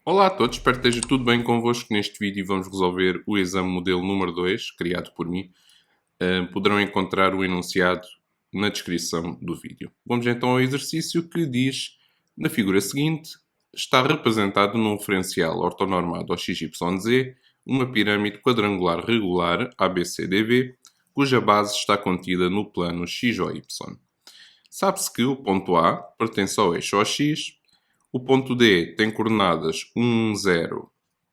Olá a todos, espero que esteja tudo bem convosco. Neste vídeo vamos resolver o exame modelo número 2, criado por mim. Poderão encontrar o enunciado na descrição do vídeo. Vamos então ao exercício que diz, na figura seguinte, está representado num referencial ortonormado ao XYZ uma pirâmide quadrangular regular ABCDV, cuja base está contida no plano XOY. Sabe-se que o ponto A pertence ao eixo OX, o ponto D tem coordenadas 1, 0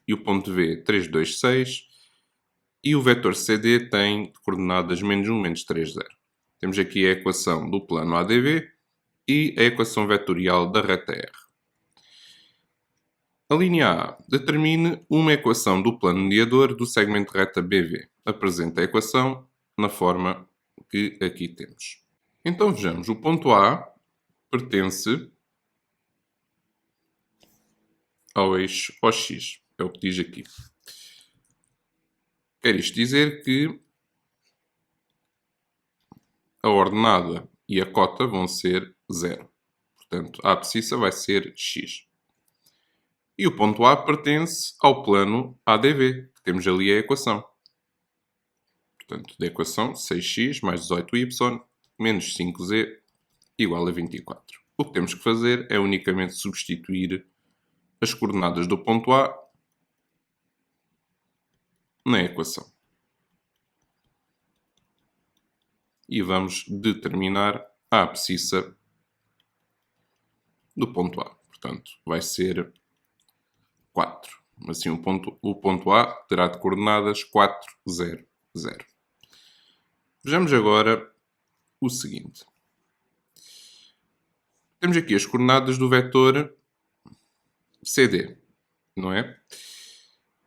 e o ponto V 3, 2, 6 e o vetor CD tem coordenadas menos 1, menos 3, 0. Temos aqui a equação do plano ADV e a equação vetorial da reta R. A linha A determine uma equação do plano mediador do segmento reta BV. Apresenta a equação na forma que aqui temos. Então vejamos, o ponto A pertence ao eixo OX, é o que diz aqui. Quer isto dizer que a ordenada e a cota vão ser 0. Portanto, a abscissa vai ser x. E o ponto A pertence ao plano ADV, que temos ali a equação. Portanto, da equação 6x mais 18y menos 5z igual a 24. O que temos que fazer é unicamente substituir as coordenadas do ponto A na equação. E vamos determinar a abscissa do ponto A. Portanto, vai ser 4. Assim, o ponto A terá de coordenadas 4, 0, 0. Vejamos agora o seguinte. Temos aqui as coordenadas do vetor CD, não é?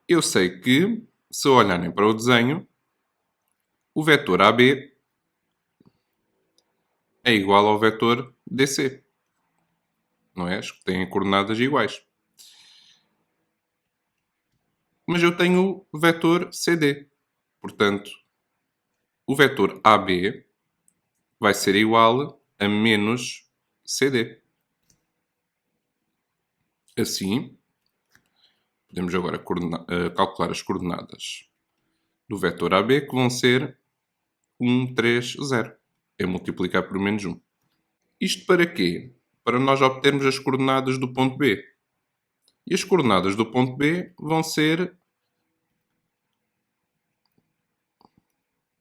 Eu sei que, se olharem para o desenho, o vetor AB é igual ao vetor DC. Não é? Acho que têm coordenadas iguais. Mas eu tenho o vetor CD. Portanto, o vetor AB vai ser igual a menos CD. Assim, podemos agora calcular as coordenadas do vetor AB, que vão ser 1, 3, 0. É multiplicar por menos 1. Isto para quê? Para nós obtermos as coordenadas do ponto B. E as coordenadas do ponto B vão ser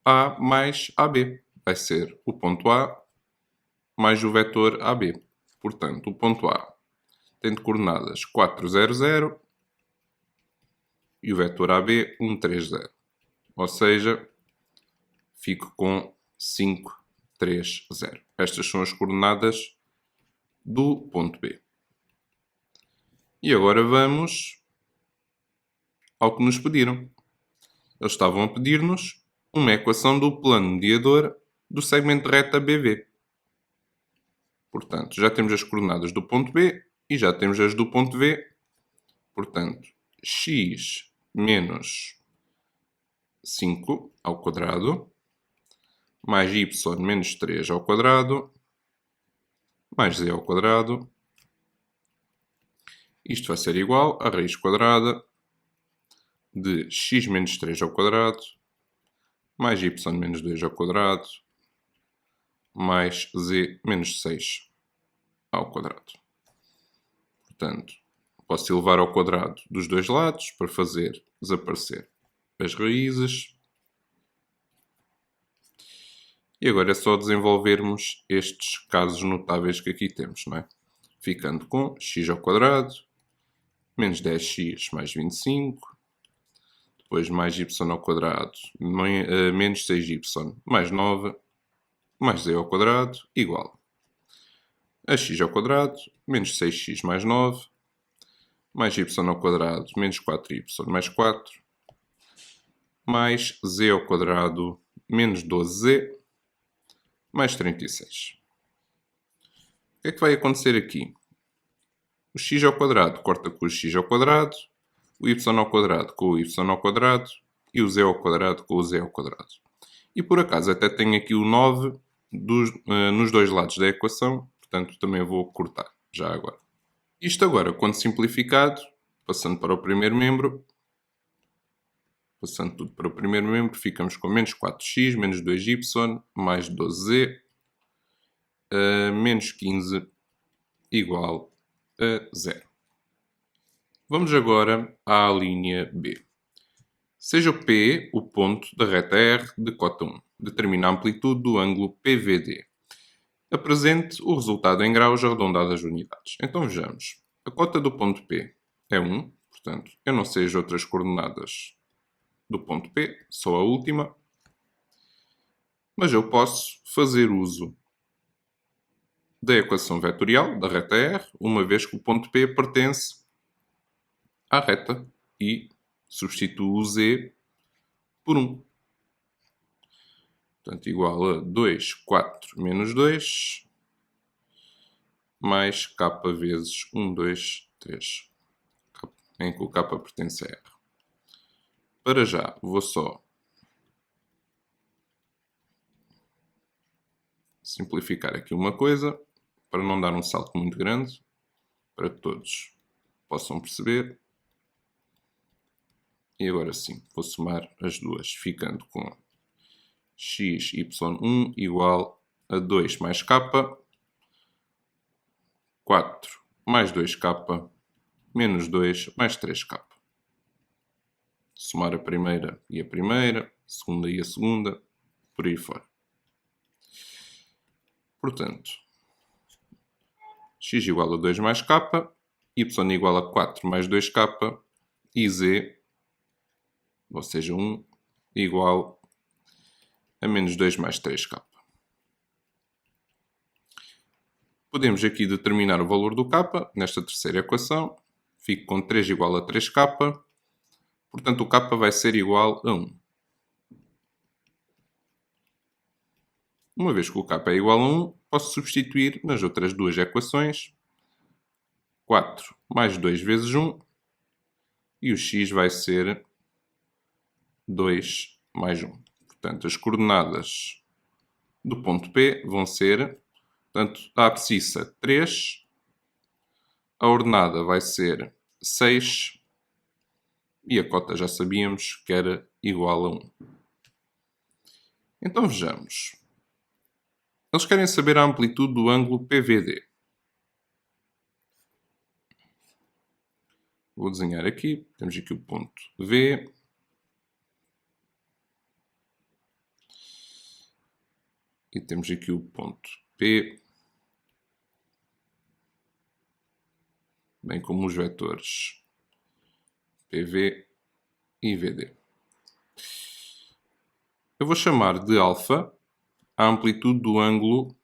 A mais AB. Vai ser o ponto A mais o vetor AB. Portanto, o ponto A tem de coordenadas 4, 0, 0 e o vetor AB 1, 3, 0. Ou seja, fico com 5, 3, 0. Estas são as coordenadas do ponto B. E agora vamos ao que nos pediram. Eles estavam a pedir-nos uma equação do plano mediador do segmento reta BV. Portanto, já temos as coordenadas do ponto B e já temos as do ponto V. Portanto, x menos 5 ao quadrado mais y menos 3 ao quadrado mais z ao quadrado. Isto vai ser igual a raiz quadrada de x menos 3 ao quadrado mais y menos 2 ao quadrado mais z menos 6 ao quadrado. Portanto, posso elevar ao quadrado dos dois lados para fazer desaparecer as raízes. E agora é só desenvolvermos estes casos notáveis que aqui temos, não é? Ficando com x ao quadrado menos 10x mais 25, depois mais y ao quadrado menos 6y mais 9, mais z ao quadrado igual a x ao quadrado menos 6x mais 9, mais y ao quadrado menos 4y mais 4, mais z ao quadrado menos 12z mais 36. O que é que vai acontecer aqui? O x ao quadrado corta com o x ao quadrado, o y ao quadrado com o y ao quadrado e o z ao quadrado com o z ao quadrado. E por acaso até tenho aqui o 9 nos dois lados da equação, portanto também vou cortar já agora. Isto agora, quando simplificado, Passando para o primeiro membro, passando tudo para o primeiro membro, ficamos com menos 4x, menos 2y, mais 12z, menos 15 igual a 0. Vamos agora à linha B. Seja o P o ponto da reta R de cota 1. Determina a amplitude do ângulo PVD. Apresente o resultado em graus arredondadas de unidades. Então vejamos. A cota do ponto P é 1, portanto, eu não sei as outras coordenadas do ponto P, só a última. Mas eu posso fazer uso da equação vetorial da reta R, uma vez que o ponto P pertence à reta e substituo o Z por 1. Portanto, igual a 2, 4 menos 2, mais k vezes 1, 2, 3, em que o k pertence a R. Para já, vou só simplificar aqui uma coisa, para não dar um salto muito grande, para que todos possam perceber. E agora sim, vou somar as duas, ficando com x, y1 igual a 2 mais k, 4 mais 2k, menos 2 mais 3k. Somar a primeira, segunda e a segunda, por aí fora. Portanto, x igual a 2 mais k, y igual a 4 mais 2k e z, ou seja, 1, igual a menos 2 mais 3k. Podemos aqui determinar o valor do k nesta terceira equação. Fico com 3 igual a 3k. Portanto, o k vai ser igual a 1. Uma vez que o k é igual a 1, posso substituir nas outras duas equações. 4 mais 2 vezes 1. E o x vai ser 2 mais 1. Portanto, as coordenadas do ponto P vão ser, portanto, a abscissa 3, a ordenada vai ser 6 e a cota já sabíamos que era igual a 1. Então vejamos. Eles querem saber a amplitude do ângulo PVD. Vou desenhar aqui. Temos aqui o ponto V. E temos aqui o ponto P. Bem como os vetores PV e VD. Eu vou chamar de alfa a amplitude do ângulo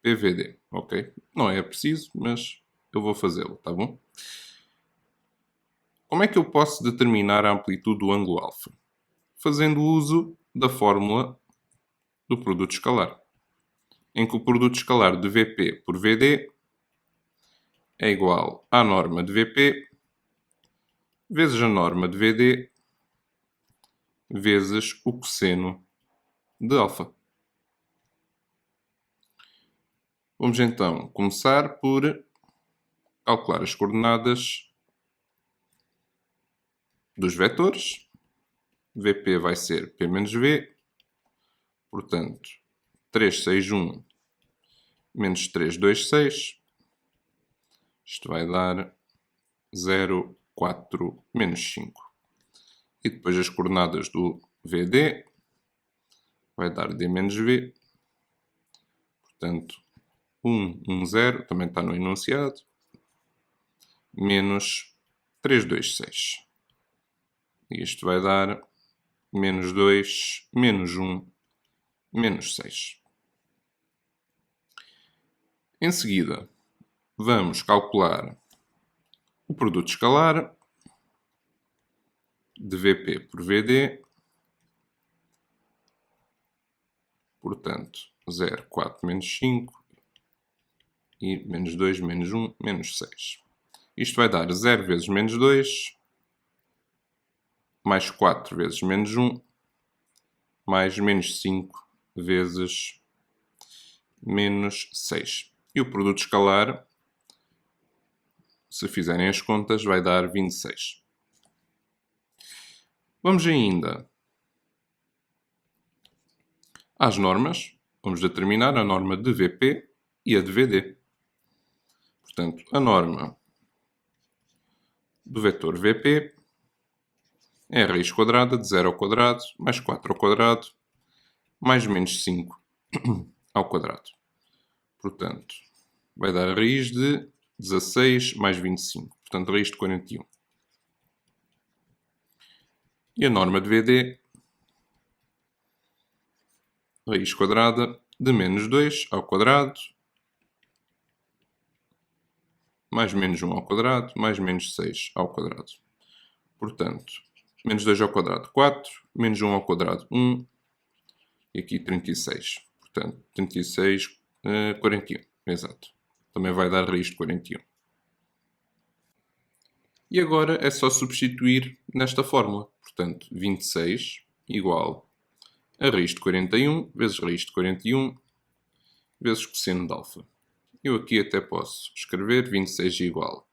PVD, ok? Não é preciso, mas eu vou fazê-lo, tá bom? Como é que eu posso determinar a amplitude do ângulo alfa? Fazendo uso da fórmula do produto escalar, em que o produto escalar de VP por VD é igual à norma de VP vezes a norma de VD vezes o cosseno de alfa. Vamos então começar por calcular as coordenadas dos vetores. VP vai ser P menos V, portanto, 3, 6, 1 menos 3, 2, 6. Isto vai dar 0, 4, menos 5. E depois as coordenadas do VD vai dar D menos V. Portanto, 1, 1, 0, também está no enunciado, menos 3, 2, 6. E isto vai dar menos 2, menos 1, menos 6. Em seguida, vamos calcular o produto escalar de VP por VD. Portanto, 0, 4, menos 5 e menos 2, menos 1, menos 6. Isto vai dar 0 vezes menos 2, mais 4 vezes menos 1, mais menos 5 vezes menos 6. E o produto escalar se fizerem as contas, vai dar 26. Vamos ainda às normas. Vamos determinar a norma de VP e a de VD. Portanto, a norma do vetor VP é a raiz quadrada de 0 ao quadrado mais 4 ao quadrado mais menos 5 ao quadrado. Portanto, vai dar a raiz de 16 mais 25. Portanto, raiz de 41. E a norma de VD, raiz quadrada de menos 2 ao quadrado mais menos 1 ao quadrado mais menos 6 ao quadrado. Portanto, menos 2 ao quadrado, 4. Menos 1 ao quadrado, 1. E aqui 36. Portanto, 36, 41. Exato. Também vai dar raiz de 41. E agora é só substituir nesta fórmula. Portanto, 26 igual a raiz de 41 vezes raiz de 41 vezes cosseno de alfa. Eu aqui até posso escrever 26 igual.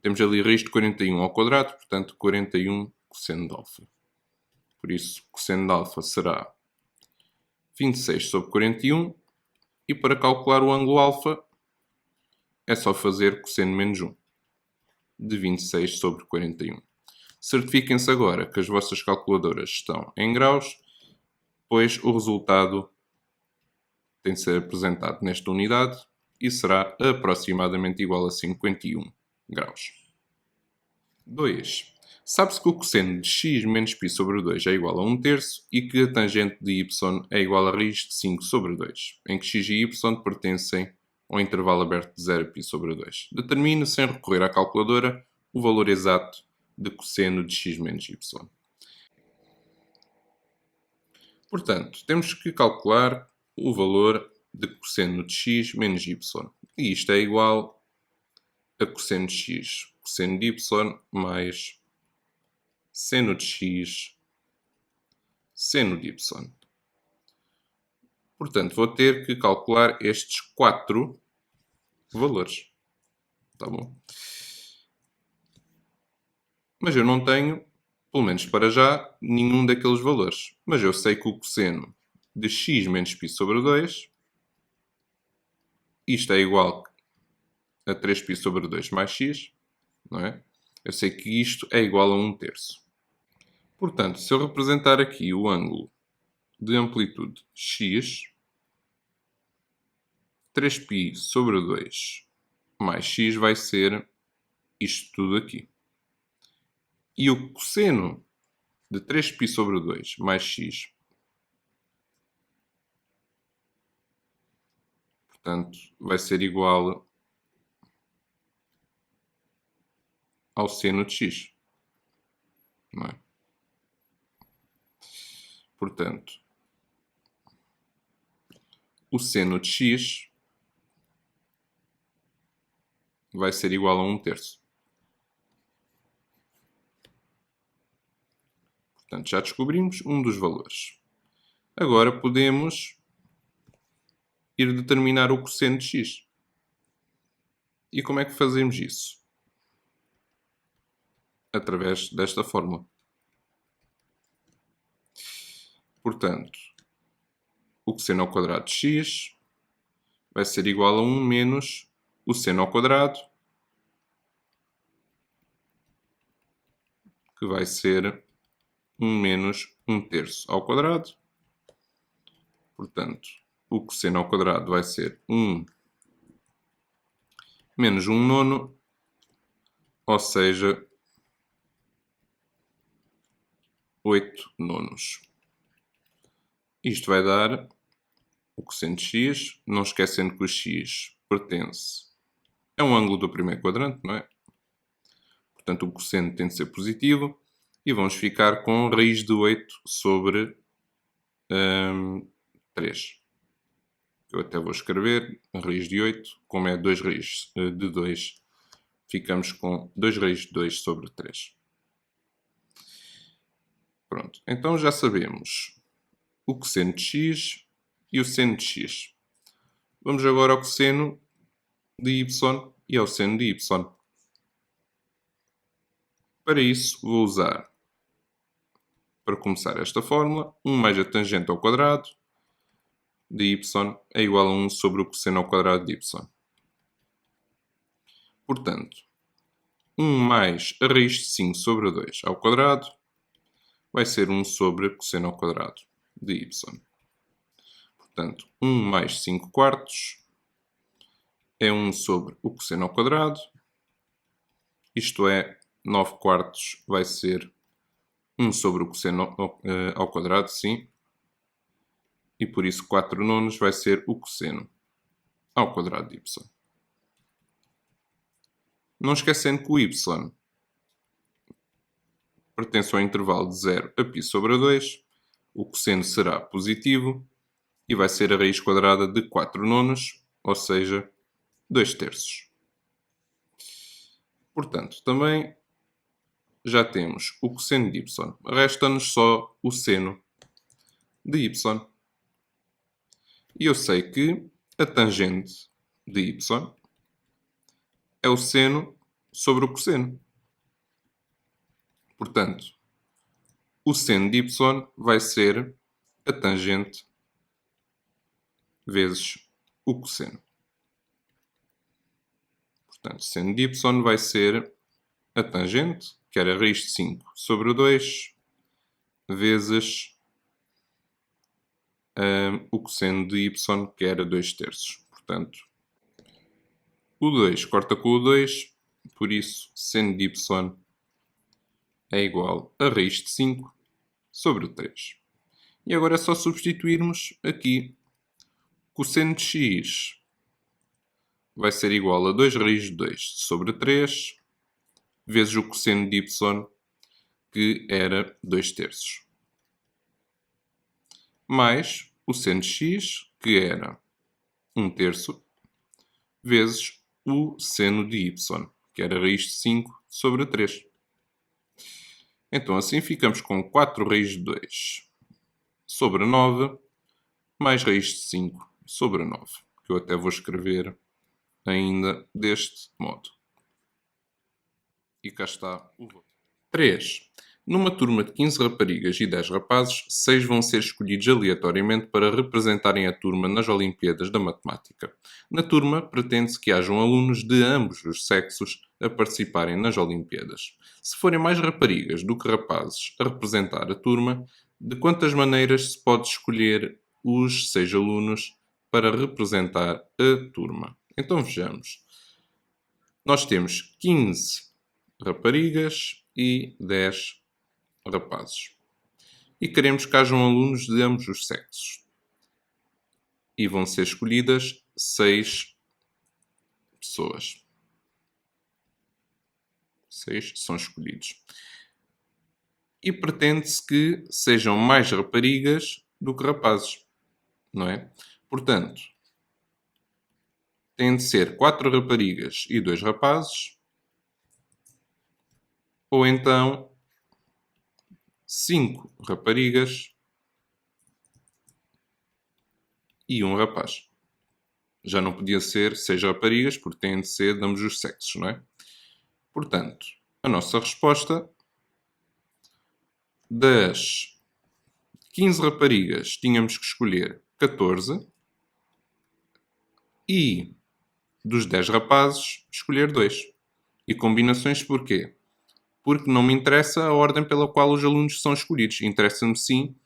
Temos ali raiz de 41 ao quadrado, portanto 41 cosseno de alfa. Por isso, cosseno de alfa será 26 sobre 41. E para calcular o ângulo alfa, é só fazer cosseno menos 1 de 26 sobre 41. Certifiquem-se agora que as vossas calculadoras estão em graus, pois o resultado tem de ser apresentado nesta unidade e será aproximadamente igual a 51 graus. 2. Sabe-se que o cosseno de x menos π sobre 2 é igual a 1/3 e que a tangente de y é igual a raiz de 5 sobre 2, em que x e y pertencem ao intervalo aberto de 0 π sobre 2. Determine, sem recorrer à calculadora, o valor exato de cosseno de x menos y. Portanto, temos que calcular o valor de cosseno de x menos y. E isto é igual a cosseno de x, cosseno de y mais seno de x, seno de y. Portanto, vou ter que calcular estes 4 valores. Tá bom? Mas eu não tenho, pelo menos para já, nenhum daqueles valores. Mas eu sei que o cosseno de x menos π sobre 2, isto é igual a 3π sobre 2 mais x, não é? Eu sei que isto é igual a 1/3. Portanto, se eu representar aqui o ângulo de amplitude x, 3π sobre 2 mais x vai ser isto tudo aqui. E o cosseno de 3π sobre 2 mais x, portanto, vai ser igual ao seno de x. Não é? Portanto, o seno de x vai ser igual a 1/3. Portanto, já descobrimos um dos valores. Agora podemos ir determinar o cosseno de x. E como é que fazemos isso? Através desta fórmula. Portanto, o cosseno ao quadrado de x vai ser igual a 1 menos o seno ao quadrado, que vai ser 1 menos 1/3 ao quadrado. Portanto, o cosseno ao quadrado vai ser 1 menos 1 nono, ou seja, 8 nonos. Isto vai dar o cosseno de x, não esquecendo que o x pertence a um ângulo do primeiro quadrante, não é? Portanto, o cosseno tem de ser positivo e vamos ficar com raiz de 8 sobre 3. Eu até vou escrever a raiz de 8, como é 2 raízes de 2, ficamos com 2 raízes de 2 sobre 3. Pronto, então já sabemos o cosseno de x e o seno de x. Vamos agora ao cosseno de y e ao seno de y. Para isso, vou usar, para começar esta fórmula, 1 mais a tangente ao quadrado de y é igual a 1 sobre o cosseno ao quadrado de y. Portanto, 1 mais a raiz de 5 sobre 2 ao quadrado vai ser 1 sobre cosseno ao quadrado de y. Portanto, 1 mais 5 quartos é 1 sobre o cosseno ao quadrado. Isto é, 9 quartos vai ser 1 sobre o cosseno ao quadrado, sim. E por isso 4 nonos vai ser o cosseno ao quadrado de y. Não esquecendo que o y pertence ao intervalo de 0 a π sobre 2, o cosseno será positivo e vai ser a raiz quadrada de 4 nonos, ou seja, 2 terços. Portanto, também já temos o cosseno de y. Resta-nos só o seno de y. E eu sei que a tangente de y é o seno sobre o cosseno. Portanto, o seno de y vai ser a tangente vezes o cosseno. Portanto, seno de y vai ser a tangente, que era a raiz de 5 sobre o 2, vezes o cosseno de y, que era 2 terços. Portanto, o 2 corta com o 2, por isso seno de y é igual a raiz de 5 sobre o 3. E agora é só substituirmos aqui. Cosseno de x vai ser igual a 2 raiz de 2 sobre 3, vezes o cosseno de y, que era 2 terços. Mais o seno de x, que era 1 terço, vezes o seno de y, que era raiz de 5 sobre 3. Então, assim ficamos com 4 raiz de 2 sobre 9, mais raiz de 5 sobre 9, que eu até vou escrever ainda deste modo. E cá está o voto. 3. Numa turma de 15 raparigas e 10 rapazes, 6 vão ser escolhidos aleatoriamente para representarem a turma nas Olimpíadas da Matemática. Na turma, pretende-se que hajam alunos de ambos os sexos a participarem nas Olimpíadas. Se forem mais raparigas do que rapazes a representar a turma, de quantas maneiras se pode escolher os 6 alunos para representar a turma? Então vejamos. Nós temos 15 raparigas e 10 rapazes. E queremos que hajam alunos de ambos os sexos. E vão ser escolhidas 6 pessoas. 6 são escolhidos. E pretende-se que sejam mais raparigas do que rapazes. Não é? Portanto, tem de ser 4 raparigas e 2 rapazes. Ou então 5 raparigas e 1 rapaz. Já não podia ser 6 raparigas, porque têm de ser de ambos os sexos, não é? Portanto, a nossa resposta, das 15 raparigas tínhamos que escolher 14 e dos 10 rapazes escolher 2. E combinações porquê? Porque não me interessa a ordem pela qual os alunos são escolhidos. Interessa-me sim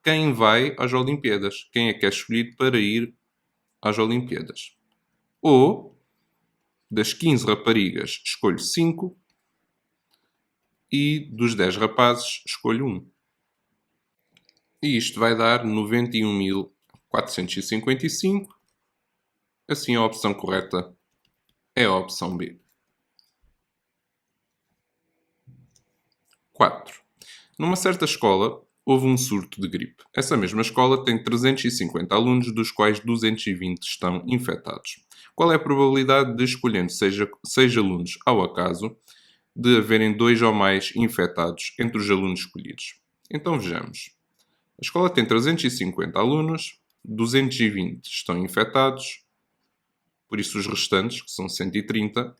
quem vai às Olimpíadas. Quem é que é escolhido para ir às Olimpíadas. Ou, das 15 raparigas, escolho 5 e dos 10 rapazes, escolho 1. E isto vai dar 91.455. Assim, a opção correta é a opção B. 4. Numa certa escola, houve um surto de gripe. Essa mesma escola tem 350 alunos, dos quais 220 estão infectados. Qual é a probabilidade de, escolhendo 6 alunos ao acaso, de haverem 2 ou mais infectados entre os alunos escolhidos? Então vejamos. A escola tem 350 alunos, 220 estão infectados, por isso os restantes, que são 130,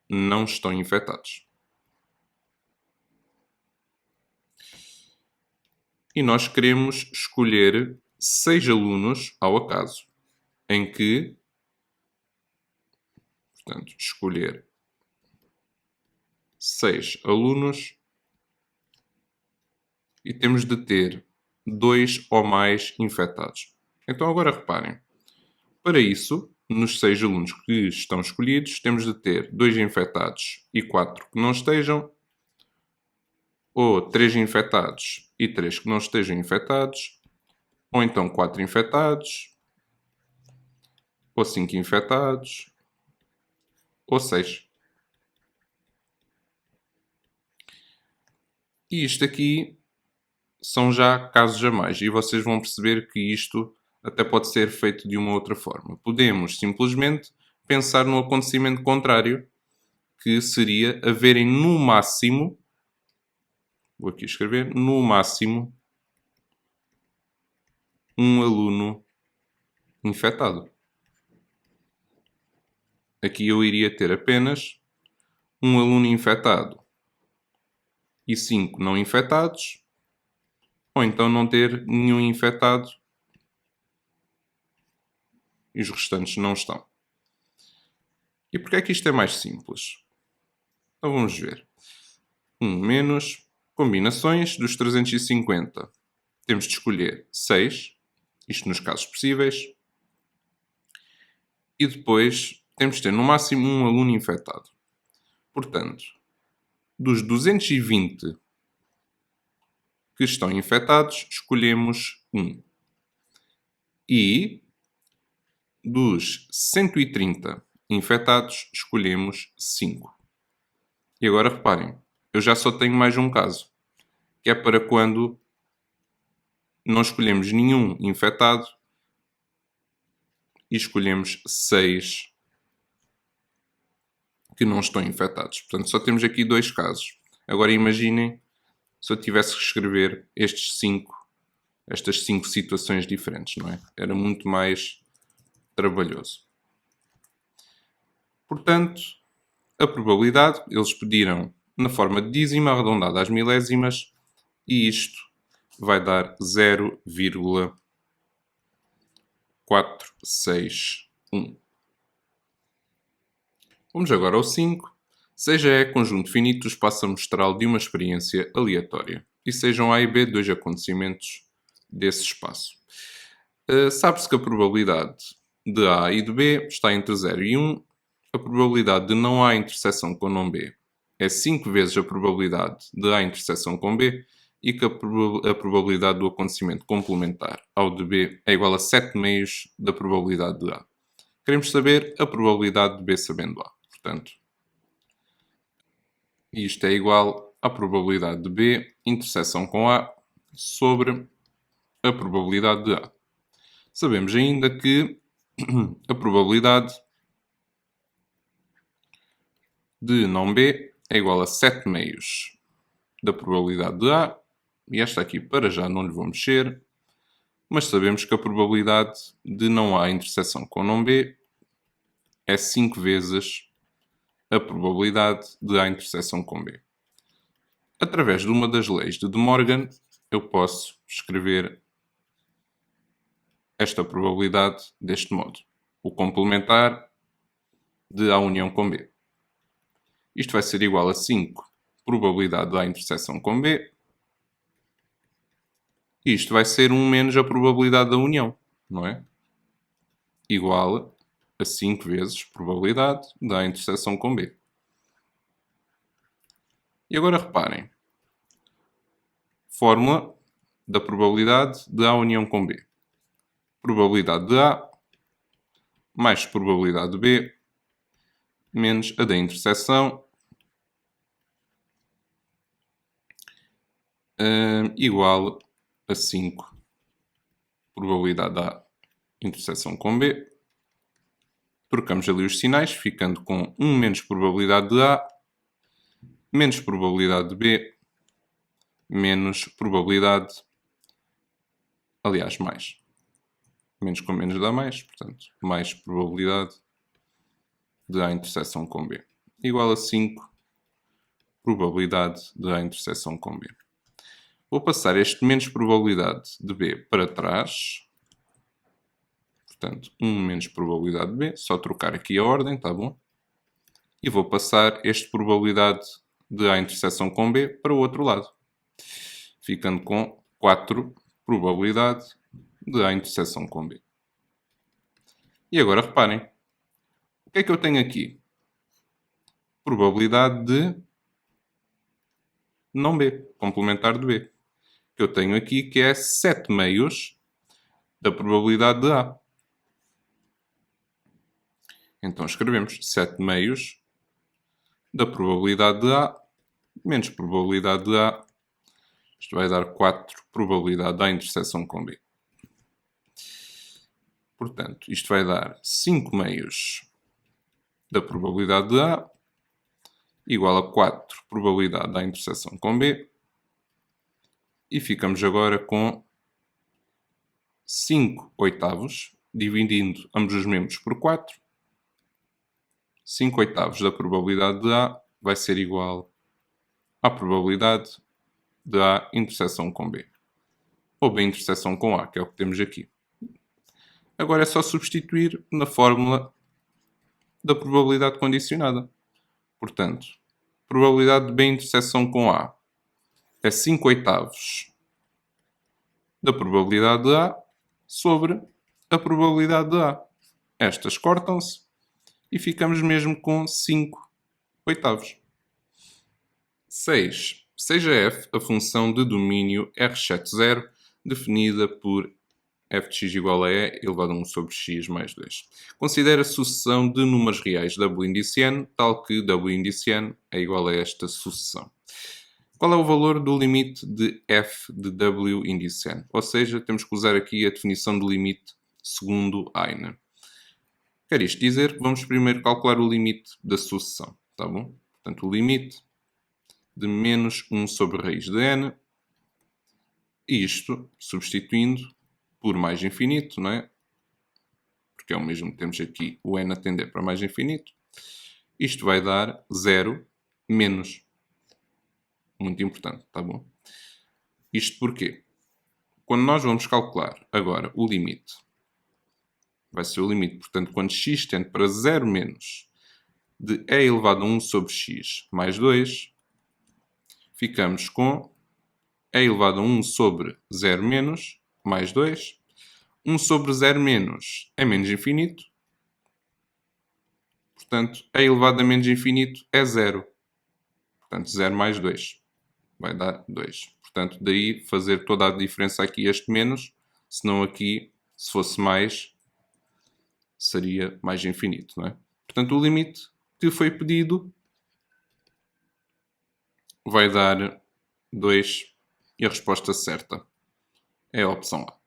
não estão infectados. e nós queremos escolher 6 alunos ao acaso, em que, portanto, escolher 6 alunos e temos de ter 2 ou mais infectados. Então agora reparem, para isso, nos 6 alunos que estão escolhidos, temos de ter 2 infectados e 4 que não estejam, ou 3 infectados e 3 que não estejam infectados, ou então 4 infectados, ou 5 infectados, ou 6. E isto aqui são já casos a mais, e vocês vão perceber que isto até pode ser feito de uma outra forma. Podemos simplesmente pensar no acontecimento contrário, que seria haverem no máximo, vou aqui escrever, no máximo, um aluno infectado. Aqui eu iria ter apenas um aluno infectado e 5 não infectados, ou então não ter nenhum infectado e os restantes não estão. E porquê é que isto é mais simples? Então vamos ver. 1 menos combinações dos 350. Temos de escolher 6, isto nos casos possíveis, e depois temos de ter no máximo um aluno infectado. Portanto, dos 220 que estão infectados, escolhemos 1. E dos 130 infectados, escolhemos 5. E agora reparem, eu já só tenho mais um caso, que é para quando não escolhemos nenhum infectado e escolhemos 6 que não estão infectados. Portanto, só temos aqui 2 casos. Agora imaginem se eu tivesse que escrever estas 5 situações diferentes, não é? Era muito mais trabalhoso. Portanto, a probabilidade, eles pediram na forma de dízima arredondada às milésimas, e isto vai dar 0,461. Vamos agora ao 5. Seja E conjunto finito do espaço amostral de uma experiência aleatória e sejam A e B 2 acontecimentos desse espaço. Sabe-se que a probabilidade de A e de B está entre 0 e 1. A probabilidade de não A interseção com não B é 5 vezes a probabilidade de A interseção com B, e que a probabilidade do acontecimento complementar ao de B é igual a 7 meios da probabilidade de A. Queremos saber a probabilidade de B sabendo A. Portanto, isto é igual à probabilidade de B interseção com A sobre a probabilidade de A. Sabemos ainda que a probabilidade de não B é igual a 7 meios da probabilidade de A, e esta aqui para já não lhe vou mexer, mas sabemos que a probabilidade de não A interseção com não B é 5 vezes a probabilidade de A interseção com B. Através de uma das leis de De Morgan, eu posso escrever esta probabilidade deste modo: o complementar de A união com B. Isto vai ser igual a 5 probabilidade de A interseção com B. E isto vai ser 1 menos a probabilidade da união, não é? Igual a 5 vezes probabilidade de A interseção com B. E agora reparem. Fórmula da probabilidade de A união com B. Probabilidade de A mais probabilidade de B menos a da interseção igual a 5 probabilidade da interseção com B. Trocamos ali os sinais, ficando com 1 menos probabilidade de A menos probabilidade de B menos probabilidade, aliás, mais. Menos com menos dá mais, portanto, mais probabilidade de A interseção com B. Igual a 5 probabilidade de A interseção com B. Vou passar este menos probabilidade de B para trás. Portanto, 1 menos probabilidade de B. Só trocar aqui a ordem, tá bom? E vou passar este probabilidade de A interseção com B para o outro lado. Ficando com 4 probabilidade de A interseção com B. E agora reparem. O que é que eu tenho aqui? Probabilidade de não B. Complementar de B. Que eu tenho aqui que é 7 meios da probabilidade de A. Então escrevemos 7 meios da probabilidade de A menos probabilidade de A. Isto vai dar 4 probabilidade da interseção com B. Portanto, isto vai dar 5 meios da probabilidade de A igual a 4 probabilidade da interseção com B. E ficamos agora com 5 oitavos, dividindo ambos os membros por 4. 5 oitavos da probabilidade de A vai ser igual à probabilidade de A interseção com B. Ou B interseção com A, que é o que temos aqui. Agora é só substituir na fórmula da probabilidade condicionada. Portanto, probabilidade de B interseção com A é 5 oitavos da probabilidade de A sobre a probabilidade de A. Estas cortam-se e ficamos mesmo com 5 oitavos. 6. Seja f a função de domínio R7,0 definida por f de x igual a e elevado a 1 sobre x mais 2. Considera a sucessão de números reais W índice n, tal que W índice n é igual a esta sucessão. Qual é o valor do limite de f de W índice n? Ou seja, temos que usar aqui a definição de limite segundo Heine. Quer isto dizer que vamos primeiro calcular o limite da sucessão, tá bom? Portanto, o limite de menos 1 sobre raiz de n, e isto substituindo por mais infinito, não é? Porque é o mesmo que temos aqui o n a tender para mais infinito. Isto vai dar 0 menos. Muito importante, tá bom? Isto porquê? Quando nós vamos calcular agora o limite, vai ser o limite, portanto, quando x tende para 0 menos de e elevado a 1 sobre x mais 2, ficamos com e elevado a 1 sobre 0 menos mais 2. 1 sobre 0 menos é menos infinito. Portanto, e elevado a menos infinito é 0. Portanto, 0 mais 2 vai dar 2. Portanto, daí fazer toda a diferença aqui este menos. Senão aqui, se fosse mais, seria mais infinito, não é? Portanto, o limite que foi pedido vai dar 2 e a resposta certa é a opção A.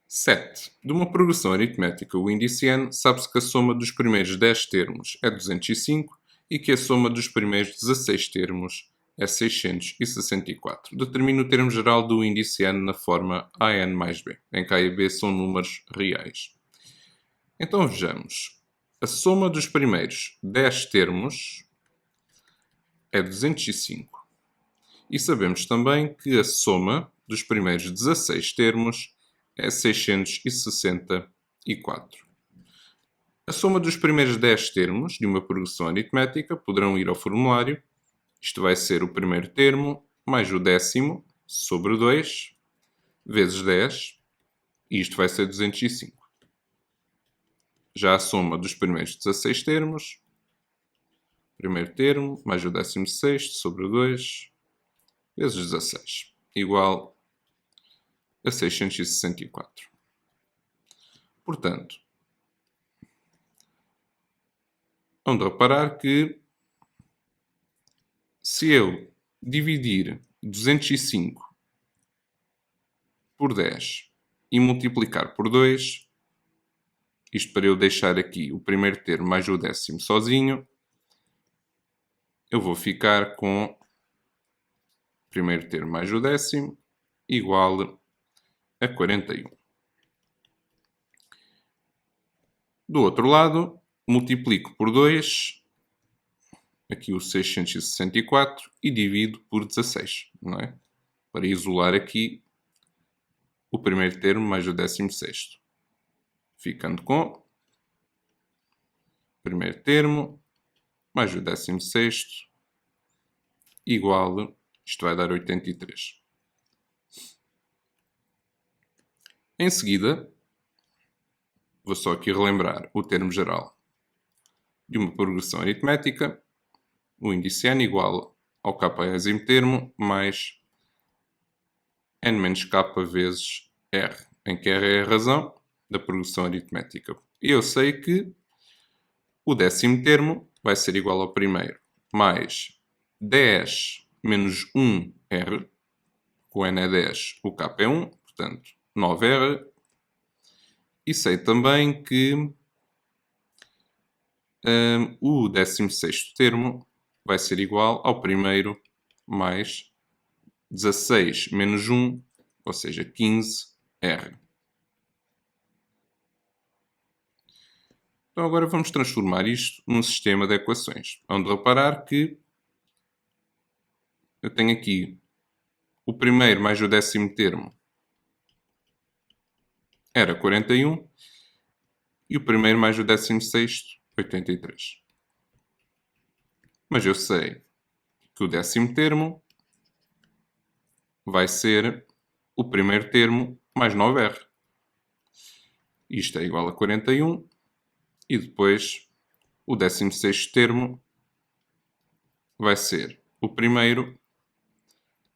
7. De uma progressão aritmética, o índice n, sabe-se que a soma dos primeiros 10 termos é 205 e que a soma dos primeiros 16 termos é 664. Determina o termo geral do índice n na forma an mais b, em que a e b são números reais. Então vejamos. A soma dos primeiros 10 termos é 205. E sabemos também que a soma dos primeiros 16 termos é 664. A soma dos primeiros 10 termos de uma progressão aritmética poderão ir ao formulário. Isto vai ser o primeiro termo mais o décimo sobre 2 vezes 10. E isto vai ser 205. Já a soma dos primeiros 16 termos, primeiro termo mais o 16º sobre 2 vezes 16, igual a 664. Portanto, vamos reparar que se eu dividir 205 por 10 e multiplicar por 2, isto para eu deixar aqui o primeiro termo mais o décimo sozinho, eu vou ficar com o primeiro termo mais o décimo igual a 41. Do outro lado, multiplico por 2 aqui o 664 e divido por 16, não é? Para isolar aqui o primeiro termo mais o 16º. Ficando com primeiro termo mais o 16º igual, isto vai dar 83. Em seguida, vou só aqui relembrar o termo geral de uma progressão aritmética. O índice n igual ao k termo mais n menos k vezes r, em que r é a razão da progressão aritmética. E eu sei que o 10º termo vai ser igual ao primeiro, mais 10 menos 1r, o n é 10, o k é 1, portanto 9r. E sei também que o 16º termo vai ser igual ao primeiro mais 16 menos 1, ou seja, 15r. Então agora vamos transformar isto num sistema de equações. Vamos reparar que eu tenho aqui o primeiro mais o 10º termo era 41 e o primeiro mais o 16º, 83. Mas eu sei que o 10º termo vai ser o primeiro termo mais 9r. Isto é igual a 41 e depois o 16º termo vai ser o primeiro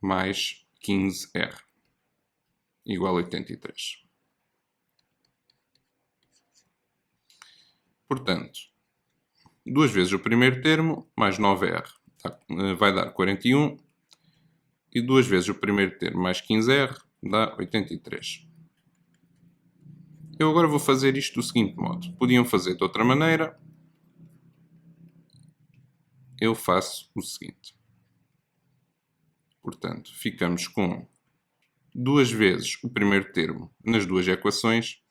mais 15r, igual a 83. Portanto, 2 vezes o primeiro termo mais 9r vai dar 41 e 2 vezes o primeiro termo mais 15r dá 83. Eu agora vou fazer isto do seguinte modo. Podiam fazer de outra maneira. Eu faço o seguinte. Portanto, ficamos com 2 vezes o primeiro termo nas duas equações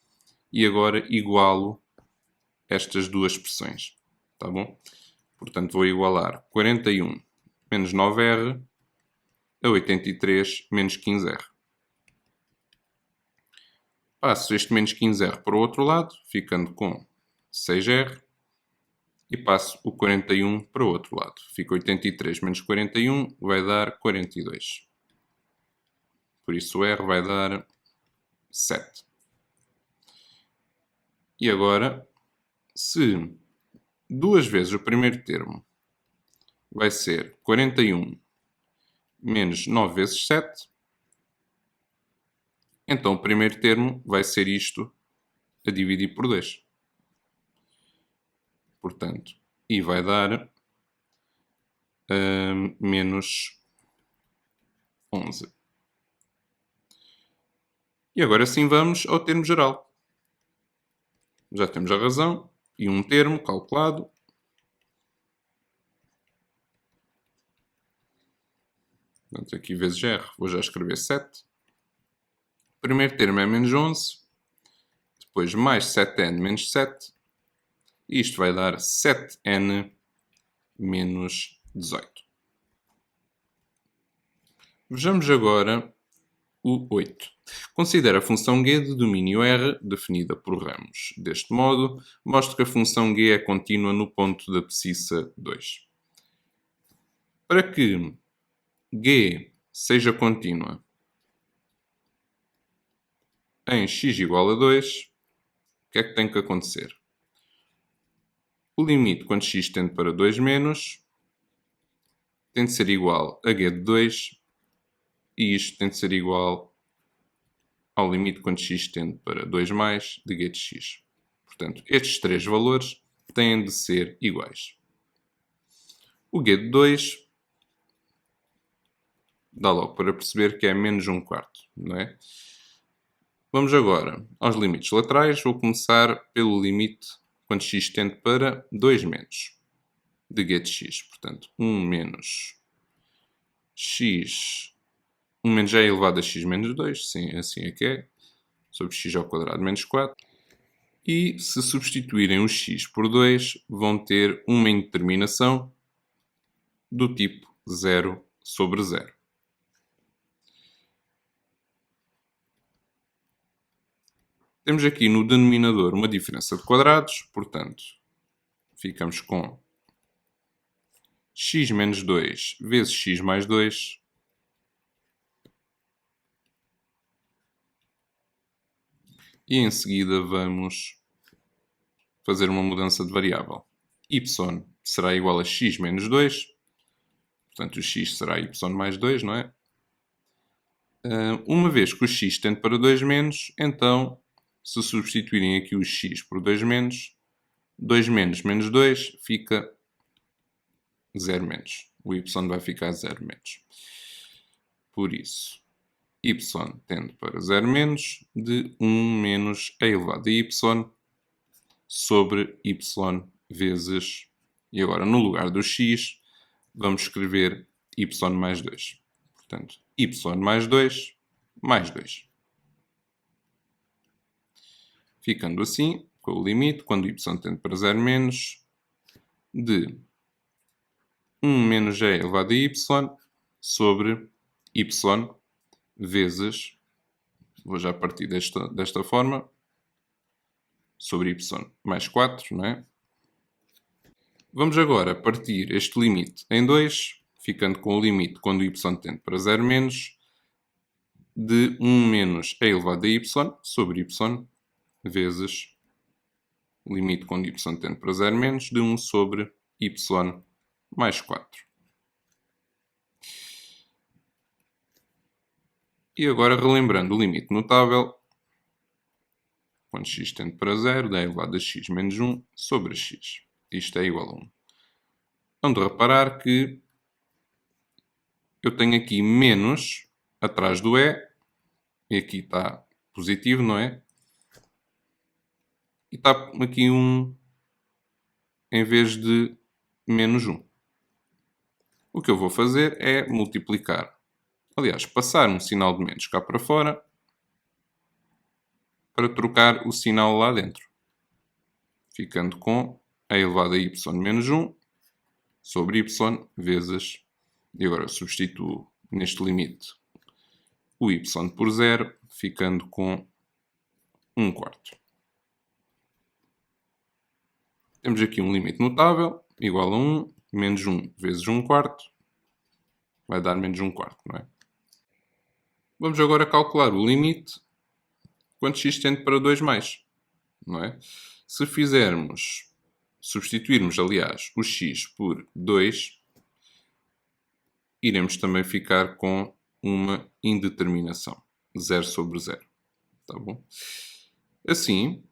e agora igualo estas duas expressões. Tá bom? Portanto, vou igualar 41 menos 9r a 83 menos 15r. Passo este menos 15r para o outro lado, ficando com 6r. E passo o 41 para o outro lado. Fica 83 menos 41 vai dar 42. Por isso o R vai dar 7. E agora, se 2 vezes o primeiro termo vai ser 41 menos 9 vezes 7, então o primeiro termo vai ser isto a dividir por 2. Portanto, e vai dar menos 11. E agora sim vamos ao termo geral. Já temos a razão e um termo calculado. Portanto, aqui vezes R, vou já escrever 7. O primeiro termo é menos 11. Depois mais 7n menos 7. E isto vai dar 7n menos 18. Vejamos agora o 8. Considera a função g de domínio R, definida por ramos. Deste modo, mostra que a função g é contínua no ponto da abscissa 2. Para que g seja contínua em x igual a 2, o que é que tem que acontecer? O limite quando x tende para 2 menos tem de ser igual a g de 2 e isto tem de ser igual ao limite quando x tende para 2 mais de g de x. Portanto, estes três valores têm de ser iguais. O g de 2 dá logo para perceber que é menos 1/4, não é? Vamos agora aos limites laterais. Vou começar pelo limite quando x tende para 2 menos de g de x. Portanto, 1 menos x, 1 menos g elevado a x menos 2, sim, assim é que é, sobre x ao quadrado menos 4. E se substituírem o x por 2, vão ter uma indeterminação do tipo 0 sobre 0. Temos aqui no denominador uma diferença de quadrados, portanto, ficamos com x menos 2 vezes x mais 2 e em seguida vamos fazer uma mudança de variável. Y será igual a x menos 2, portanto o x será y mais 2, não é? Uma vez que o x tende para 2 menos, então, se substituírem aqui o x por 2 menos menos 2 fica 0 menos. O y vai ficar 0 menos. Por isso, y tende para 0 menos de 1 menos a elevado a y sobre y vezes, e agora no lugar do x, vamos escrever y mais 2. Portanto, y mais 2 mais 2. Ficando assim, com o limite, quando y tende para 0 menos, de 1 menos a elevado a y sobre y vezes, vou já partir desta forma, sobre y mais 4, não é? Vamos agora partir este limite em 2, ficando com o limite quando y tende para 0 menos, de 1 menos a elevado a y sobre y vezes o limite quando y tende para 0 menos, de 1 sobre y mais 4. E agora, relembrando o limite notável, quando x tende para 0, dá elevado a x menos 1 sobre x. Isto é igual a 1. Vamos reparar que eu tenho aqui menos atrás do e aqui está positivo, não é? E está aqui 1 em vez de menos 1. O que eu vou fazer é multiplicar. Aliás, passar um sinal de menos cá para fora para trocar o sinal lá dentro. Ficando com a elevado a y menos 1 sobre y vezes, e agora substituo neste limite o y por 0, ficando com 1 quarto. Temos aqui um limite notável, igual a 1, menos 1 vezes 1 quarto, vai dar menos 1 quarto, não é? Vamos agora calcular o limite quando x tende para 2 mais, não é? Se substituirmos, aliás, o x por 2, iremos também ficar com uma indeterminação, 0 sobre 0, tá bom? Assim,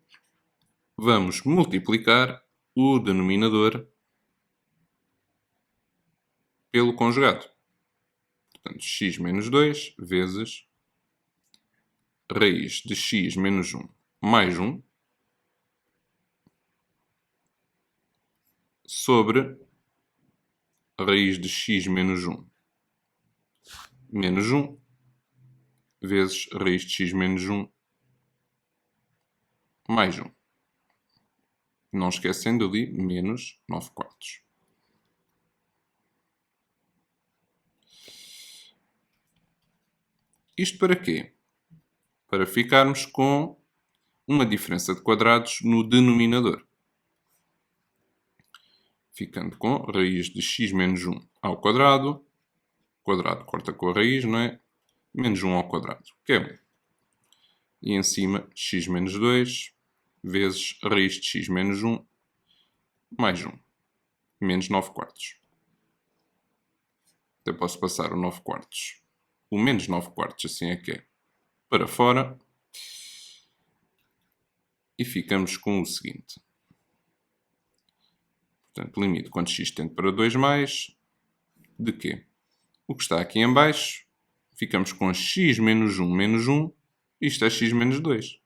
vamos multiplicar o denominador pelo conjugado. Portanto, x menos 2 vezes raiz de x menos 1 mais 1 sobre raiz de x menos 1 menos 1 vezes raiz de x menos 1 mais 1. Não esquecendo ali, menos 9 quartos. Isto para quê? Para ficarmos com uma diferença de quadrados no denominador. Ficando com raiz de x menos 1 ao quadrado. O quadrado corta com a raiz, não é? Menos 1 ao quadrado, que é 1. E em cima, x menos 2 vezes raiz de x menos 1 mais 1. Menos 9 quartos. Até posso passar o 9 quartos. O menos 9 quartos, assim é que é, para fora. E ficamos com o seguinte. Portanto, limite quando x tende para 2 mais, de quê? O que está aqui em baixo, ficamos com x menos 1 menos 1, isto é x menos 2.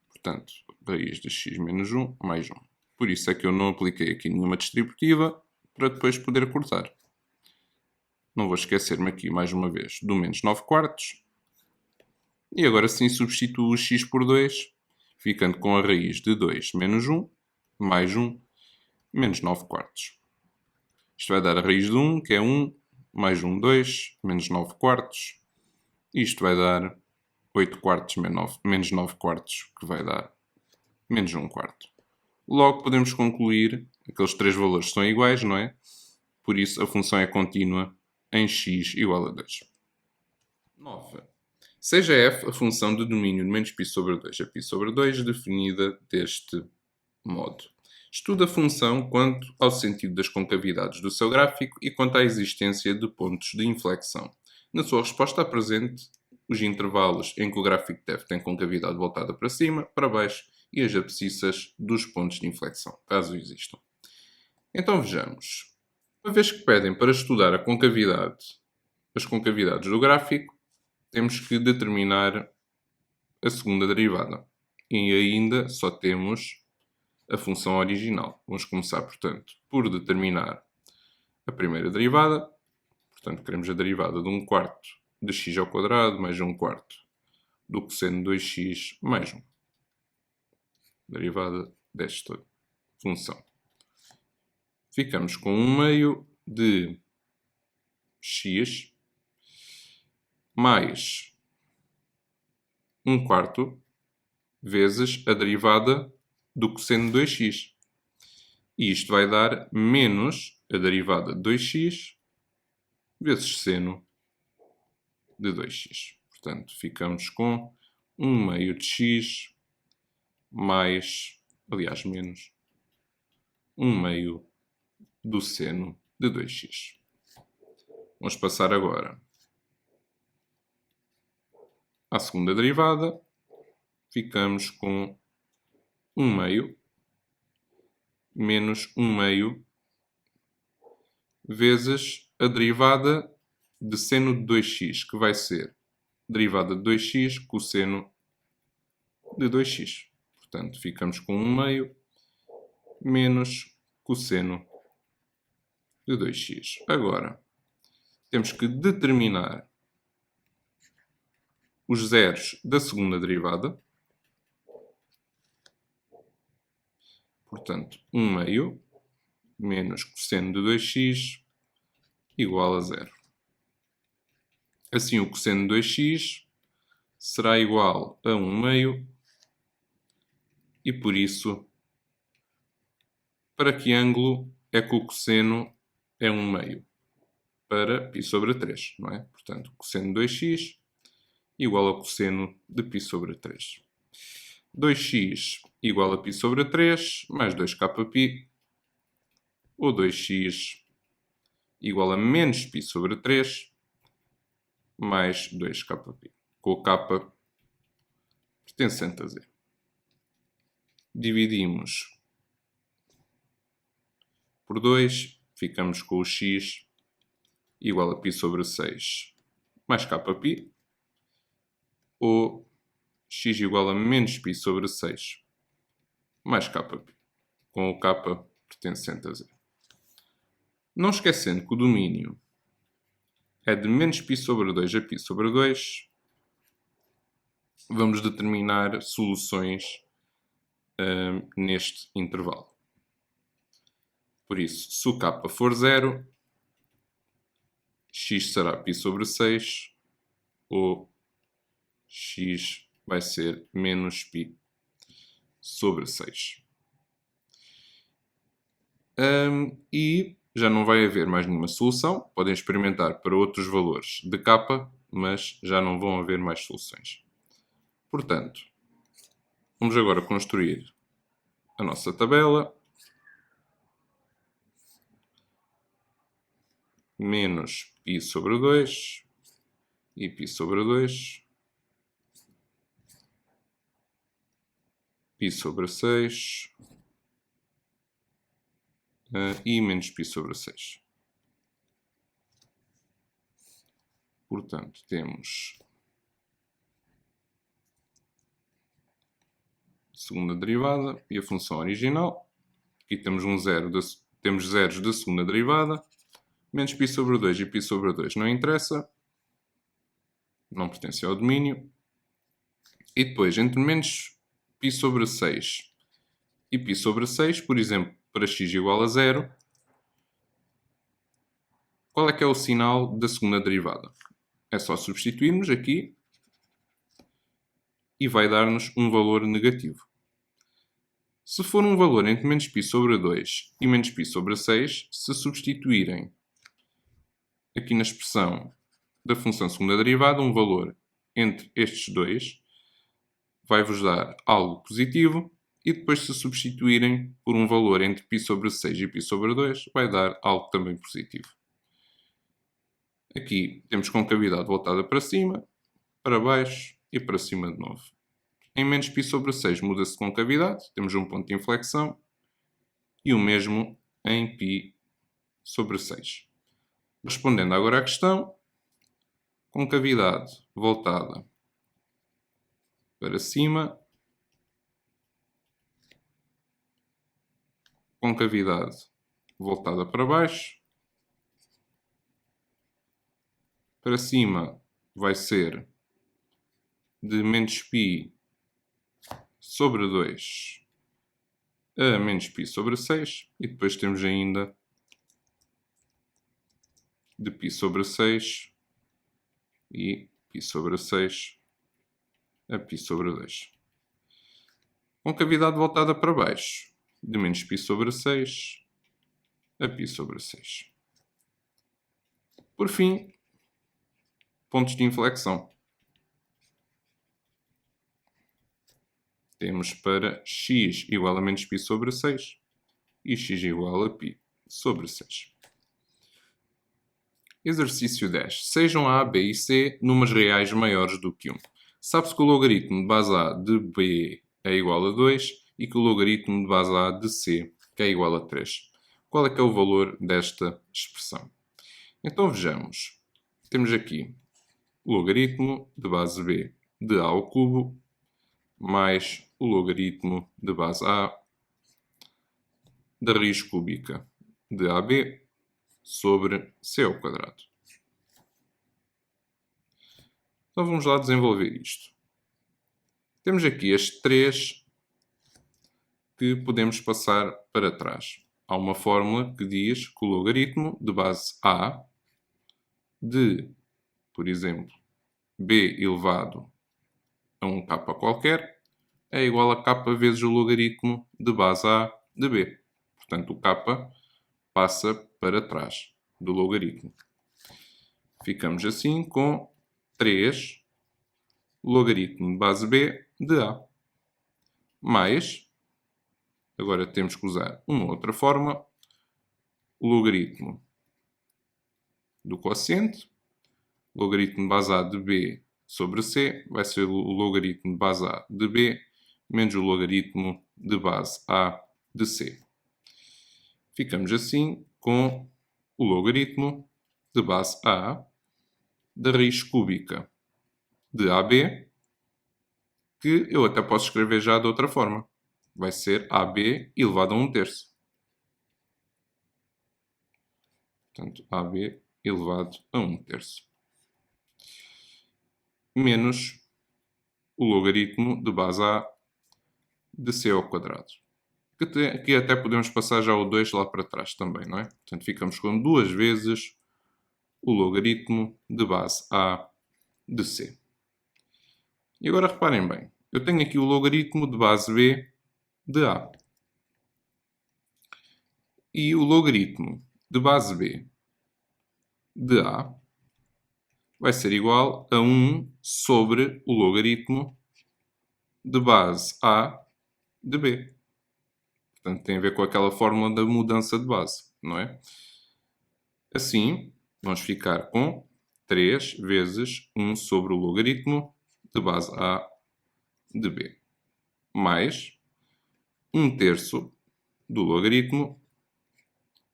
Portanto, raiz de x menos 1 mais 1. Por isso é que eu não apliquei aqui nenhuma distributiva, para depois poder cortar. Não vou esquecer-me aqui, mais uma vez, do menos 9 quartos. E agora sim substituo o x por 2, ficando com a raiz de 2 menos 1, mais 1, menos 9 quartos. Isto vai dar a raiz de 1, que é 1, mais 1, 2, menos 9 quartos. Isto vai dar 8 quartos menos 9 quartos, que vai dar menos 1 quarto. Logo, podemos concluir que aqueles três valores são iguais, não é? Por isso, a função é contínua em x igual a 2. 9. Seja f a função de domínio de menos π sobre 2 a π sobre 2, definida deste modo. Estuda a função quanto ao sentido das concavidades do seu gráfico e quanto à existência de pontos de inflexão. Na sua resposta, apresente os intervalos em que o gráfico de f tem concavidade voltada para cima, para baixo e as abscissas dos pontos de inflexão, caso existam. Então vejamos. Uma vez que pedem para estudar as concavidades do gráfico, temos que determinar a segunda derivada. E ainda só temos a função original. Vamos começar, portanto, por determinar a primeira derivada. Portanto, queremos a derivada de 1 quarto de x ao quadrado mais 1 quarto do cosseno de 2x mais 1. Derivada desta função. Ficamos com 1 meio de x mais 1 quarto vezes a derivada do cosseno de 2x. E isto vai dar menos a derivada de 2x vezes seno de 2x. Portanto, ficamos com 1 meio de x mais, aliás, menos 1 meio do seno de 2x. Vamos passar agora à segunda derivada. Ficamos com 1 meio menos 1 meio vezes a derivada de seno de 2x, que vai ser derivada de 2x cosseno de 2x. Portanto, ficamos com 1 meio menos cosseno de 2x. Agora, temos que determinar os zeros da segunda derivada. Portanto, 1 meio menos cosseno de 2x igual a 0. Assim, o cosseno de 2x será igual a 1 meio e, por isso, para que ângulo é que o cosseno é 1 meio? Para π sobre 3, não é? Portanto, cosseno de 2x igual ao cosseno de π sobre 3. 2x igual a π sobre 3 mais 2kπ, ou 2x igual a menos π sobre 3 mais 2kπ, com o k pertencente a z. Dividimos por 2, ficamos com o x igual a π sobre 6 mais kπ, ou x igual a menos π sobre 6 mais kπ, com o k pertencente a z. Não esquecendo que o domínio é de menos π sobre 2 a π sobre 2, vamos determinar soluções neste intervalo. Por isso, se o k for 0, x será π sobre 6, ou x vai ser menos π sobre 6. E já não vai haver mais nenhuma solução. Podem experimentar para outros valores de k, mas já não vão haver mais soluções. Portanto, vamos agora construir a nossa tabela. Menos π sobre 2 e π sobre 2. π sobre 6 e menos π sobre 6. Portanto, temos a segunda derivada e a função original. Aqui temos temos zeros da segunda derivada. Menos π sobre 2 e π sobre 2 não interessa. Não pertence ao domínio. E depois, entre menos π sobre 6 e π sobre 6, por exemplo, para x igual a 0, qual é que é o sinal da segunda derivada? É só substituirmos aqui e vai dar-nos um valor negativo. Se for um valor entre menos π sobre 2 e menos π sobre 6, se substituírem aqui na expressão da função segunda derivada um valor entre estes dois, vai-vos dar algo positivo, e depois se substituírem por um valor entre π sobre 6 e π sobre 2, vai dar algo também positivo. Aqui temos concavidade voltada para cima, para baixo e para cima de novo. Em menos π sobre 6 muda-se de concavidade, temos um ponto de inflexão, e o mesmo em π sobre 6. Respondendo agora à questão, concavidade voltada para cima, concavidade voltada para baixo. Para cima vai ser de menos π sobre 2 a menos π sobre 6. E depois temos ainda de π sobre 6 e π sobre 6 a π sobre 2. Concavidade voltada para baixo, de menos π sobre 6 a π sobre 6. Por fim, pontos de inflexão. Temos para x igual a menos π sobre 6 e x igual a π sobre 6. Exercício 10. Sejam A, B e C números reais maiores do que 1. Sabe-se que o logaritmo de base A de B é igual a 2 e que o logaritmo de base A de C é igual a 3. Qual é que é o valor desta expressão? Então vejamos. Temos aqui o logaritmo de base B de A ao cubo mais o logaritmo de base A da raiz cúbica de AB sobre C ao quadrado. Então vamos lá desenvolver isto. Temos aqui estes 3 que podemos passar para trás. Há uma fórmula que diz que o logaritmo de base A de, por exemplo, B elevado a um k qualquer é igual a k vezes o logaritmo de base A de B. Portanto, o k passa para trás do logaritmo. Ficamos assim com 3 logaritmo de base B de A. Mais, agora temos que usar uma outra forma, o logaritmo do quociente, logaritmo de base A de B sobre C, vai ser o logaritmo de base A de B menos o logaritmo de base A de C. Ficamos assim com o logaritmo de base A da raiz cúbica de AB, que eu até posso escrever já de outra forma. Vai ser AB elevado a 1/3. Portanto, AB elevado a 1/3. Menos o logaritmo de base A de C ao quadrado. Que até podemos passar já o 2 lá para trás também, não é? Portanto, ficamos com 2 vezes o logaritmo de base A de C. E agora reparem bem, eu tenho aqui o logaritmo de base B de A. E o logaritmo de base B de A vai ser igual a 1 sobre o logaritmo de base A de B. Portanto, tem a ver com aquela fórmula da mudança de base, não é? Assim, vamos ficar com 3 vezes 1 sobre o logaritmo de base A de B, mais 1/3 do logaritmo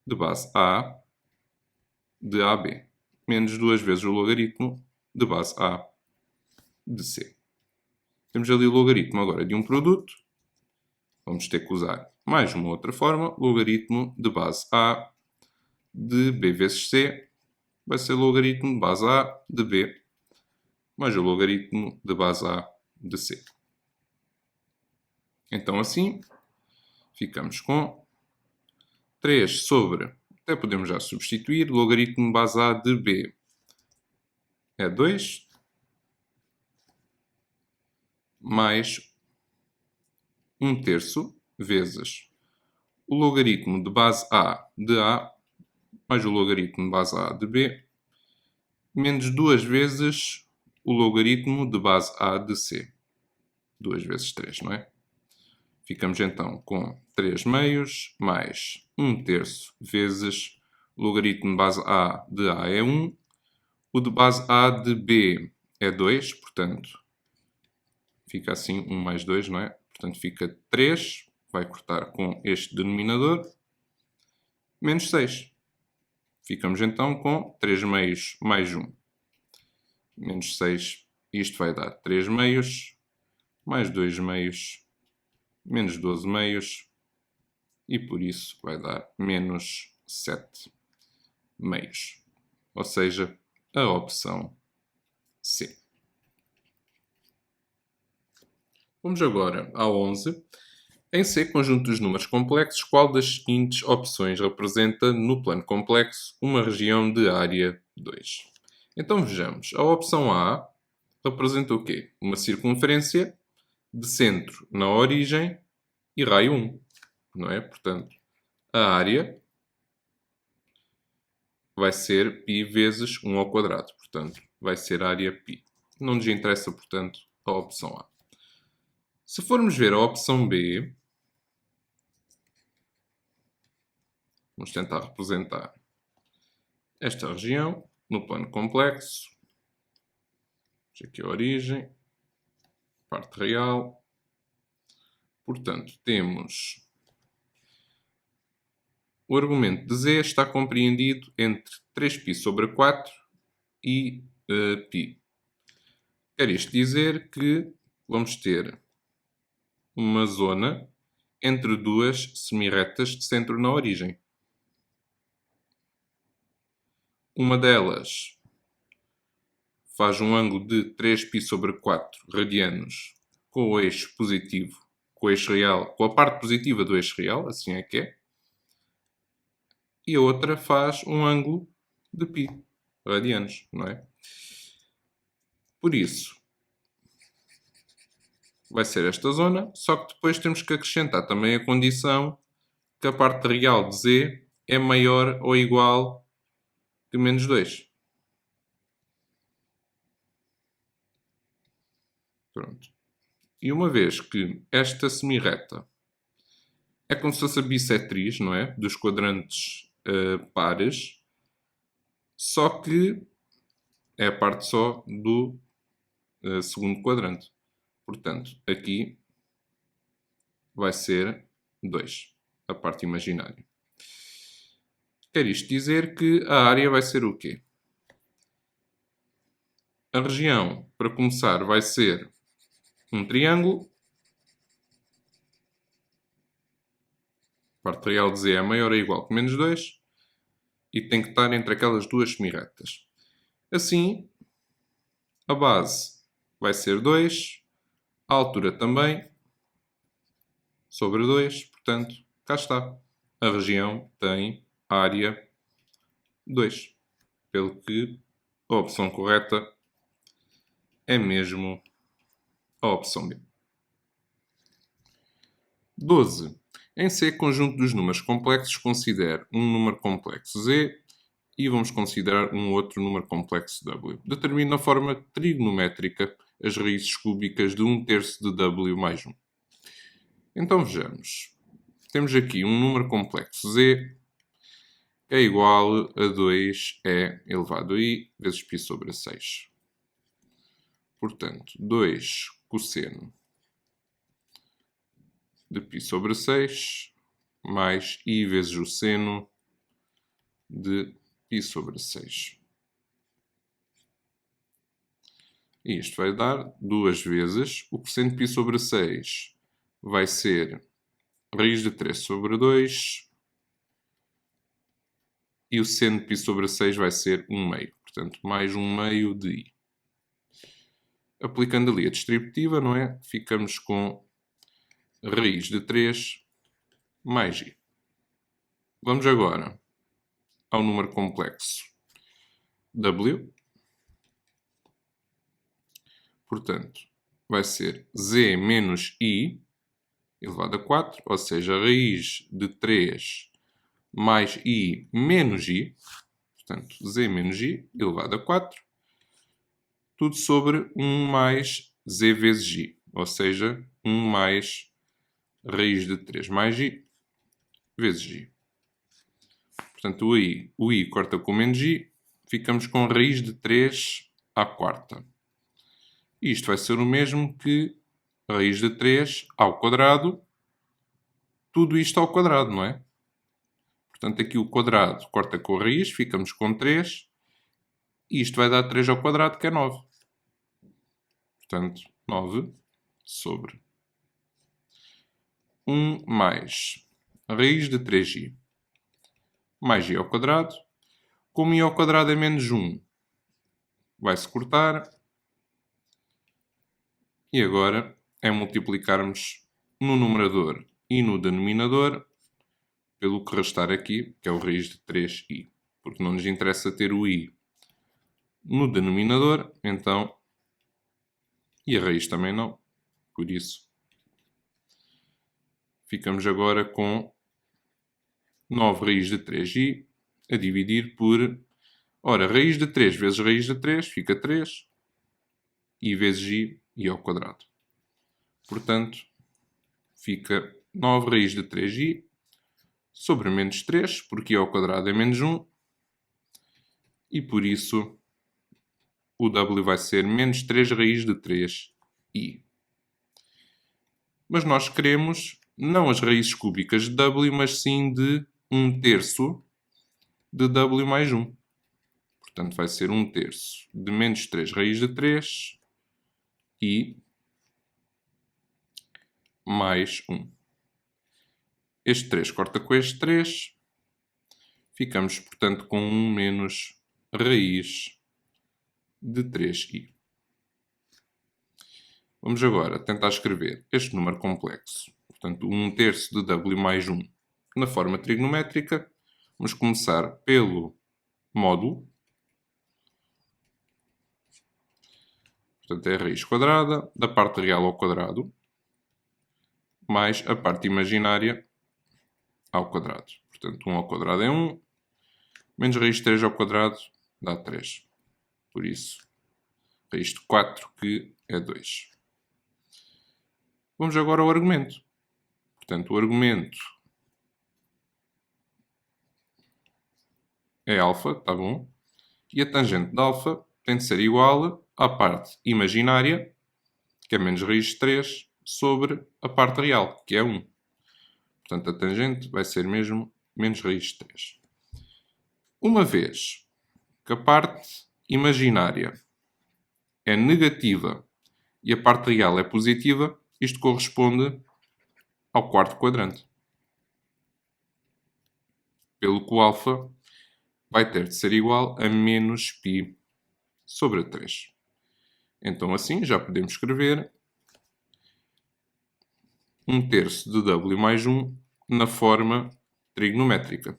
de base A de AB, menos 2 vezes o logaritmo de base A de C. Temos ali o logaritmo agora de um produto. Vamos ter que usar mais uma outra forma. Logaritmo de base A de B vezes C vai ser logaritmo de base A de B mais o logaritmo de base A de C. Então assim, ficamos com 3 sobre, até podemos já substituir, logaritmo base A de B é 2, mais 1/3 vezes o logaritmo de base A de A, mais o logaritmo de base A de B, menos 2 vezes o logaritmo de base A de C. 2 vezes 3, não é? Ficamos então com 3 meios mais 1/3 vezes o logaritmo de base A de A é 1, o de base A de B é 2, portanto, fica assim 1 mais 2, não é? Portanto, fica 3, vai cortar com este denominador, menos 6. Ficamos então com 3 meios mais 1, menos 6. Isto vai dar 3 meios, mais 2 meios, menos 12 meios, e por isso vai dar menos 7 meios. Ou seja, a opção C. Vamos agora ao 11. Em C, conjunto dos números complexos, qual das seguintes opções representa, no plano complexo, uma região de área 2? Então vejamos. A opção A representa o quê? Uma circunferência de centro na origem e raio 1. Não é? Portanto, a área vai ser π vezes 1 ao quadrado. Portanto, vai ser área π. Não nos interessa, portanto, a opção A. Se formos ver a opção B, vamos tentar representar esta região no plano complexo. Aqui a origem, parte real. Portanto, temos o argumento de Z está compreendido entre 3π sobre 4 e π. Quer isto dizer que vamos ter uma zona entre duas semirretas de centro na origem. Uma delas faz um ângulo de 3π sobre 4 radianos com o eixo positivo, com o eixo real, com a parte positiva do eixo real, assim é que é. E a outra faz um ângulo de π radianos, não é? Por isso, vai ser esta zona, só que depois temos que acrescentar também a condição que a parte real de Z é maior ou igual que menos 2. Pronto. E uma vez que esta semirreta é como se fosse a bissetriz, não é? Dos quadrantes pares, só que é a parte só do segundo quadrante. Portanto, aqui vai ser 2, a parte imaginária. Quer isto dizer que a área vai ser o quê? A região, para começar, vai ser um triângulo. A parte real de Z é maior ou igual que menos 2 e tem que estar entre aquelas duas semirretas. Assim, a base vai ser 2, a altura também, sobre 2, portanto, cá está. A região tem área 2, pelo que a opção correta é mesmo a opção B. 12. Em C, conjunto dos números complexos, considere um número complexo Z e vamos considerar um outro número complexo W. Determina a forma trigonométrica as raízes cúbicas de 1/3 de W mais 1. Então vejamos. Temos aqui um número complexo Z que é igual a 2E elevado a I vezes π sobre 6. Portanto, 2 cosseno de π sobre 6 mais I vezes o seno de π sobre 6. E isto vai dar 2 vezes o cosseno de π sobre 6 vai ser raiz de 3 sobre 2 e o seno de π sobre 6 vai ser 1 meio. Portanto, mais 1 meio de I. Aplicando ali a distributiva, não é? Ficamos com raiz de 3 mais i. Vamos agora ao número complexo w. Portanto, vai ser z menos i elevado a 4, ou seja, a raiz de 3 mais i menos i, portanto, z menos i elevado a 4, tudo sobre 1 mais z vezes i, ou seja, 1 mais raiz de 3 mais i vezes i. Portanto, o i corta com o menos i, ficamos com raiz de 3 à quarta. Isto vai ser o mesmo que raiz de 3 ao quadrado, tudo isto ao quadrado, não é? Portanto, aqui o quadrado corta com a raiz, ficamos com 3, e isto vai dar 3 ao quadrado, que é 9. Portanto, 9 sobre 1 mais raiz de 3i mais i ao quadrado. Como i ao quadrado é menos 1, vai-se cortar. E agora é multiplicarmos no numerador e no denominador pelo que restar aqui, que é o raiz de 3i. Porque não nos interessa ter o i no denominador, então, e a raiz também não, por isso ficamos agora com 9 raiz de 3i a dividir por, ora, raiz de 3 vezes raiz de 3 fica 3, i vezes i ao quadrado. Portanto, fica 9 raiz de 3i sobre menos 3, porque i ao quadrado é menos 1, e por isso o w vai ser menos 3 raiz de 3i. Mas nós queremos não as raízes cúbicas de w, mas sim de 1/3 de w mais 1. Portanto, vai ser 1/3 de menos 3 raiz de 3i mais 1. Este 3 corta com este 3. Ficamos, portanto, com 1 menos raiz de 3i. Vamos agora tentar escrever este número complexo. Portanto, 1/3 de w mais 1 na forma trigonométrica. Vamos começar pelo módulo. Portanto, é a raiz quadrada da parte real ao quadrado mais a parte imaginária ao quadrado. Portanto, 1 ao quadrado é 1, menos raiz de 3 ao quadrado dá 3. Por isso, raiz de 4, que é 2. Vamos agora ao argumento. Portanto, o argumento é alfa, está bom? E a tangente de alfa tem de ser igual à parte imaginária, que é menos raiz de 3, sobre a parte real, que é 1. Portanto, a tangente vai ser mesmo menos raiz de 3. Uma vez que a parte imaginária é negativa e a parte real é positiva, isto corresponde ao quarto quadrante. Pelo que o alfa vai ter de ser igual a menos π sobre 3. Então, assim, já podemos escrever 1/3 de w mais 1 na forma trigonométrica.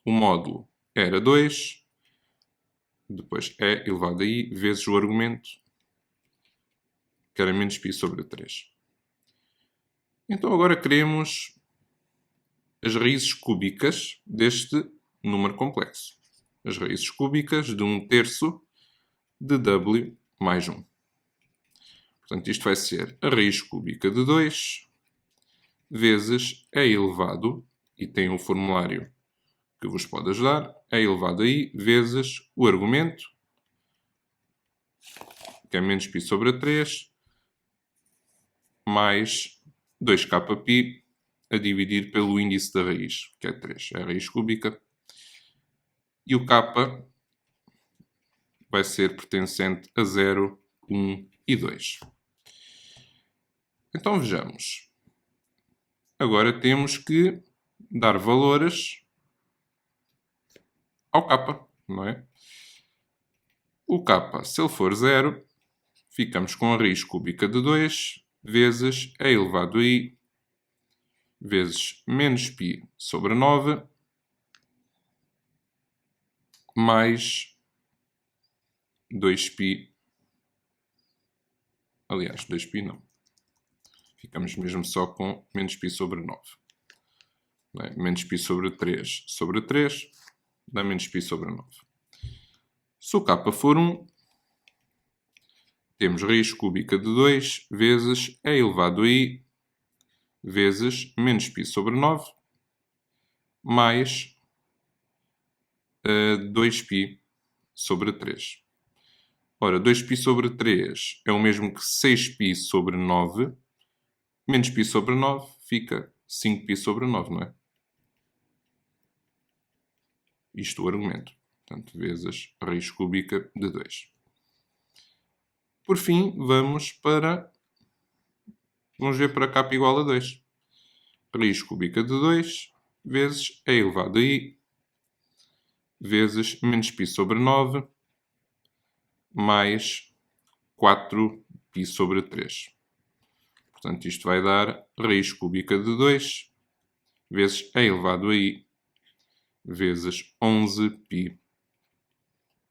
O módulo era 2, depois é elevado a i vezes o argumento, que era menos π sobre 3. Então, agora queremos as raízes cúbicas deste número complexo. As raízes cúbicas de 1/3 de w mais 1. Portanto, isto vai ser a raiz cúbica de 2 vezes e elevado, e tem um formulário que vos pode ajudar, e elevado a i vezes o argumento, que é menos π sobre 3, mais 2kπ a dividir pelo índice da raiz, que é 3, é a raiz cúbica. E o k vai ser pertencente a 0, 1 e 2. Então vejamos. Agora temos que dar valores ao k, não é? O k, se ele for 0, ficamos com a raiz cúbica de 2 vezes e elevado a i vezes menos π sobre 9 mais 2π. Aliás, 2π não. Ficamos mesmo só com menos π sobre 9. Bem, menos π sobre 3 dá menos π sobre 9. Se o k for 1, temos raiz cúbica de 2 vezes e elevado a i vezes menos π sobre 9 mais 2π sobre 3. Ora, 2π sobre 3 é o mesmo que 6π sobre 9. Menos π sobre 9 fica 5π sobre 9, não é? Isto é o argumento. Portanto, vezes a raiz cúbica de 2. Por fim, vamos ver para k igual a 2. Raiz cúbica de 2 vezes e elevado a i vezes menos π sobre 9 mais 4π sobre 3. Portanto, isto vai dar raiz cúbica de 2 vezes e elevado a i vezes 11π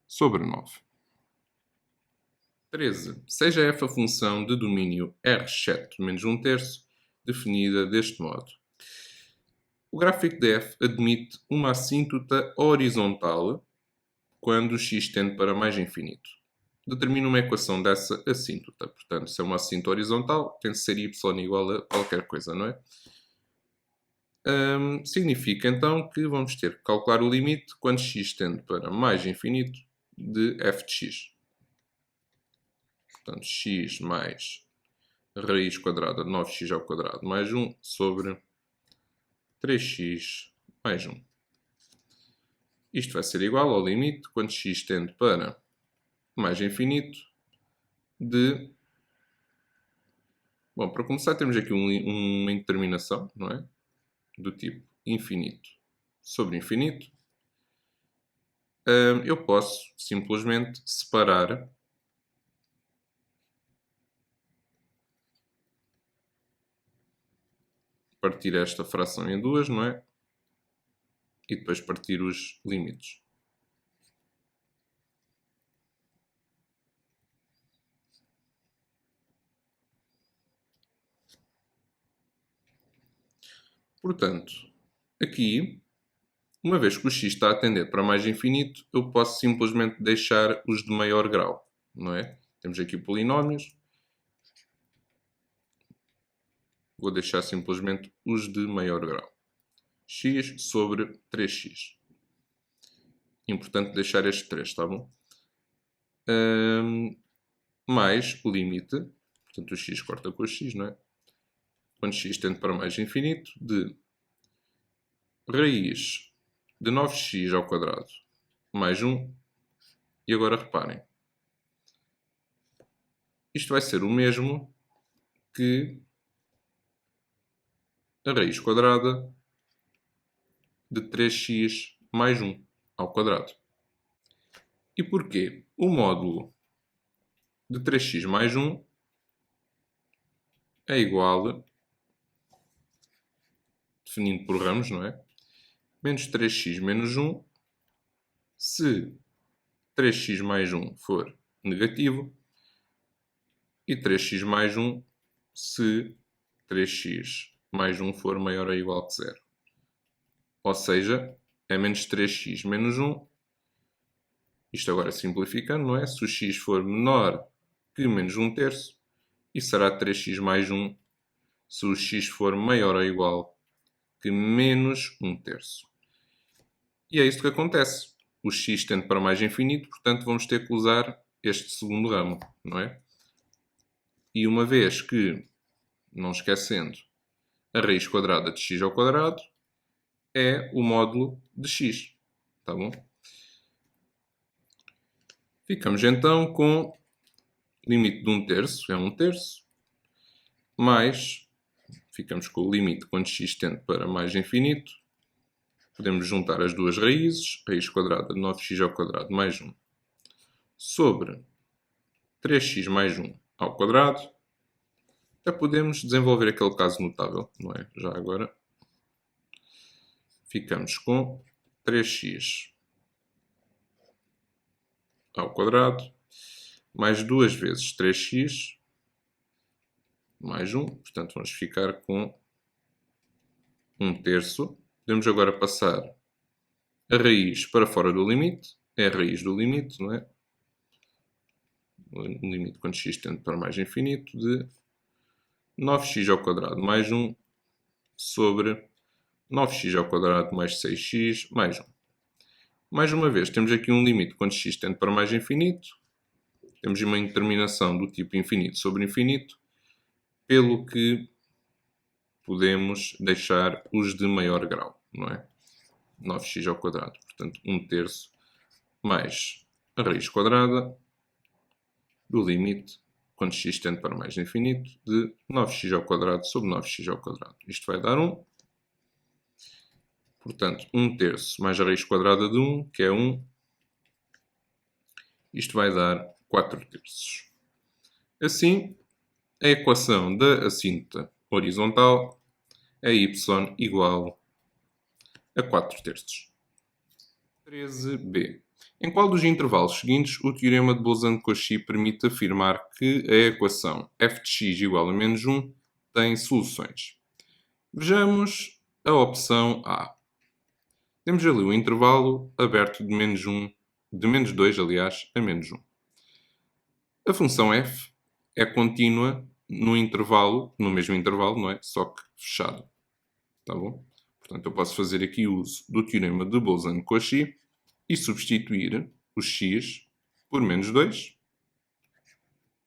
sobre 9. 13. Seja f a função de domínio R7 menos 1/3 definida deste modo. O gráfico de f admite uma assíntota horizontal quando x tende para mais infinito. Determina uma equação dessa assíntota. Portanto, se é uma assíntota horizontal, tem de ser y igual a qualquer coisa, não é? Significa então que vamos ter que calcular o limite quando x tende para mais infinito de f de x. Portanto, x mais raiz quadrada de 9x ao quadrado mais 1 sobre 3x mais 1. Isto vai ser igual ao limite quando x tende para mais infinito de... Bom, para começar temos aqui uma indeterminação, não é? Do tipo infinito sobre infinito. Eu posso simplesmente separar partir esta fração em duas, não é? E depois partir os limites. Portanto, aqui, uma vez que o x está a tender para mais infinito, eu posso simplesmente deixar os de maior grau, não é? Temos aqui polinómios. Vou deixar simplesmente os de maior grau. X sobre 3x. Importante deixar este 3, está bom? Mais o limite, portanto o x corta com o x, não é? Quando x tende para mais infinito, de raiz de 9x ao quadrado mais 1. E agora reparem. Isto vai ser o mesmo que a raiz quadrada de 3x mais 1 ao quadrado. E porquê? O módulo de 3x mais 1 é igual, definindo por ramos, não é? Menos 3x menos 1, se 3x mais 1 for negativo, e 3x mais 1 se 3x mais 1 for maior ou igual que 0. Ou seja, é menos 3x menos 1. Isto agora simplificando, não é? Se o x for menor que menos 1/3, e será 3x mais 1 se o x for maior ou igual que menos 1/3. E é isto que acontece. O x tende para mais infinito, portanto vamos ter que usar este segundo ramo, não é? E uma vez que, não esquecendo, a raiz quadrada de x ao quadrado é o módulo de x, tá bom? Ficamos então com limite de 1/3, é 1/3, mais, ficamos com o limite quando x tende para mais infinito. Podemos juntar as duas raízes, raiz quadrada de 9x ao quadrado mais 1, sobre 3x mais 1 ao quadrado. Já podemos desenvolver aquele caso notável, não é? Já agora ficamos com 3x ao quadrado, mais 2 vezes 3x, mais 1. Portanto, vamos ficar com 1/3. Podemos agora passar a raiz para fora do limite. É a raiz do limite, não é? O limite quando x tende para mais infinito de 9x ao quadrado mais 1 sobre 9x ao quadrado mais 6x mais 1. Mais uma vez, temos aqui um limite quando x tende para mais infinito. Temos uma indeterminação do tipo infinito sobre infinito, pelo que podemos deixar os de maior grau, não é? 9x ao quadrado, portanto 1/3 mais a raiz quadrada do limite, quando x tende para mais infinito, de 9x ao quadrado sobre 9x ao quadrado. Isto vai dar 1. Portanto, 1/3 mais a raiz quadrada de 1, que é 1. Isto vai dar 4/3. Assim, a equação da assíntota horizontal é y igual a 4/3. 13b. Em qual dos intervalos seguintes o teorema de Bolzano-Cauchy permite afirmar que a equação f de x igual a menos 1 tem soluções? Vejamos a opção A. Temos ali o intervalo aberto de menos 2, aliás, a menos 1. A função f é contínua no mesmo intervalo, não é? Só que fechado. Tá bom? Portanto, eu posso fazer aqui uso do teorema de Bolzano-Cauchy e substituir o x por menos 2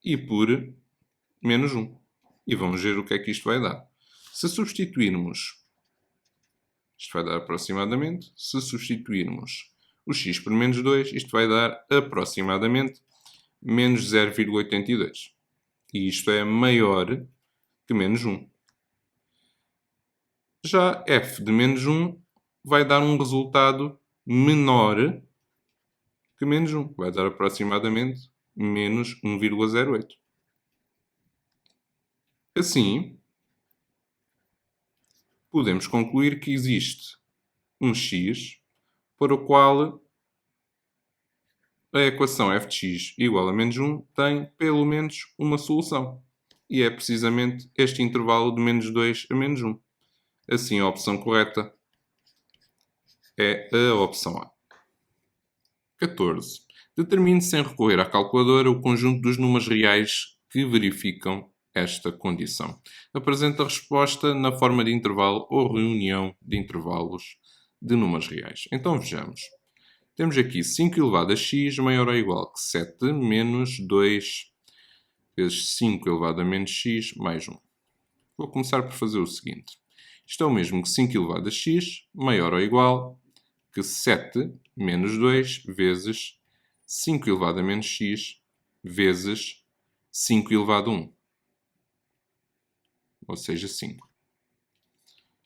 e por menos 1. E vamos ver o que é que isto vai dar. Se substituirmos, isto vai dar aproximadamente, se substituirmos o x por menos 2, isto vai dar aproximadamente menos 0,82. E isto é maior que menos 1. Já f de menos 1 vai dar um resultado menor que menos 1. Vai dar aproximadamente menos 1,08. Assim, podemos concluir que existe um x para o qual a equação f de x igual a menos 1 tem pelo menos uma solução. E é precisamente este intervalo de menos 2 a menos 1. Assim, a opção correta é a opção A. 14. Determine sem recorrer à calculadora o conjunto dos números reais que verificam esta condição. Apresenta a resposta na forma de intervalo ou reunião de intervalos de números reais. Então vejamos. Temos aqui 5 elevado a x maior ou igual que 7 menos 2 vezes 5 elevado a menos x mais 1. Vou começar por fazer o seguinte. Isto é o mesmo que 5 elevado a x maior ou igual que 7 menos 2 vezes 5 elevado a menos x vezes 5 elevado a 1. Ou seja, 5.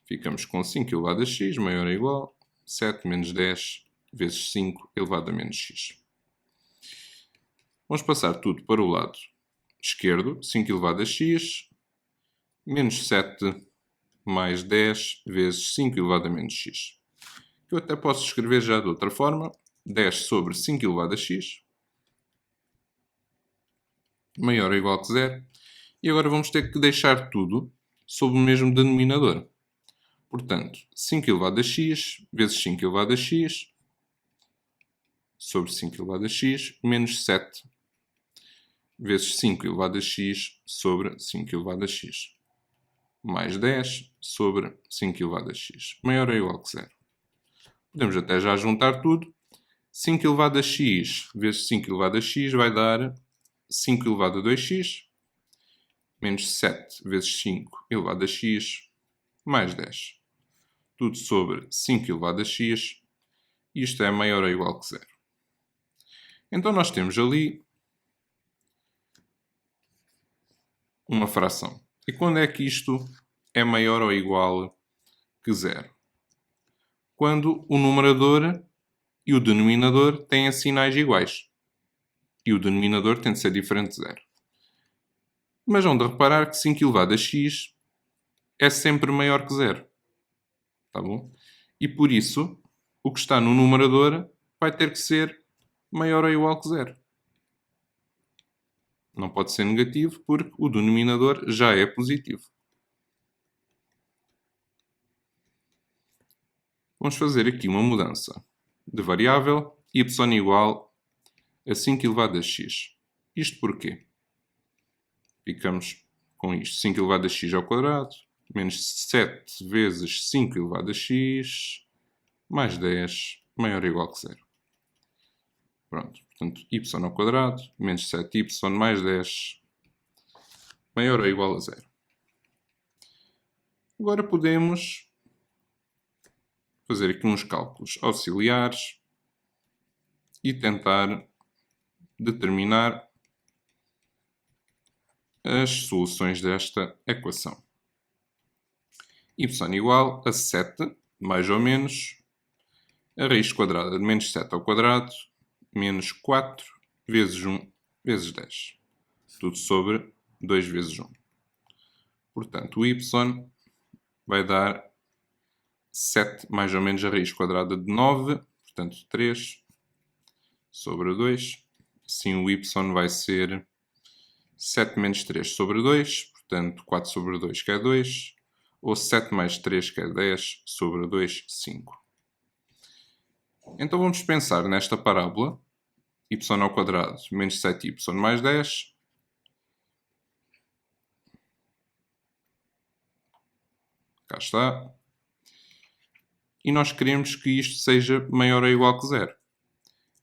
Ficamos com 5 elevado a x maior ou igual a 7 menos 10 vezes 5 elevado a menos x. Vamos passar tudo para o lado esquerdo. 5 elevado a x menos 7 mais 10 vezes 5 elevado a menos x. Eu até posso escrever já de outra forma. 10 sobre 5 elevado a x maior ou igual que 0. E agora vamos ter que deixar tudo sob o mesmo denominador. Portanto, 5 elevado a x vezes 5 elevado a x sobre 5 elevado a x menos 7 vezes 5 elevado a x sobre 5 elevado a x mais 10 sobre 5 elevado a x maior ou igual que 0. Podemos até já juntar tudo. 5 elevado a x vezes 5 elevado a x vai dar 5 elevado a 2x menos 7 vezes 5 elevado a x mais 10. Tudo sobre 5 elevado a x. Isto é maior ou igual que 0. Então nós temos ali uma fração. E quando é que isto é maior ou igual que 0? Quando o numerador e o denominador têm sinais iguais. E o denominador tem de ser diferente de 0. Mas vão de reparar que 5 elevado a x é sempre maior que 0. Tá bom? E por isso, o que está no numerador vai ter que ser maior ou igual que zero. Não pode ser negativo porque o denominador já é positivo. Vamos fazer aqui uma mudança de variável y igual a 5 elevado a x. Isto porquê? Ficamos com isto. 5 elevado a x ao quadrado, menos 7 vezes 5 elevado a x, mais 10, maior ou igual que zero. Pronto. Portanto, y ao quadrado, menos 7y mais 10, maior ou igual a zero. Agora podemos fazer aqui uns cálculos auxiliares e tentar determinar as soluções desta equação. Y igual a 7, mais ou menos, a raiz quadrada de menos 7 ao quadrado, menos 4 vezes 1 vezes 10. Tudo sobre 2 vezes 1. Portanto, o y vai dar 7 mais ou menos a raiz quadrada de 9, portanto 3 sobre 2. Assim o y vai ser 7 menos 3 sobre 2, portanto 4 sobre 2 que é 2, ou 7 mais 3 que é 10 sobre 2, 5. Então vamos pensar nesta parábola, y ao quadrado menos 7y mais 10, cá está, e nós queremos que isto seja maior ou igual que zero.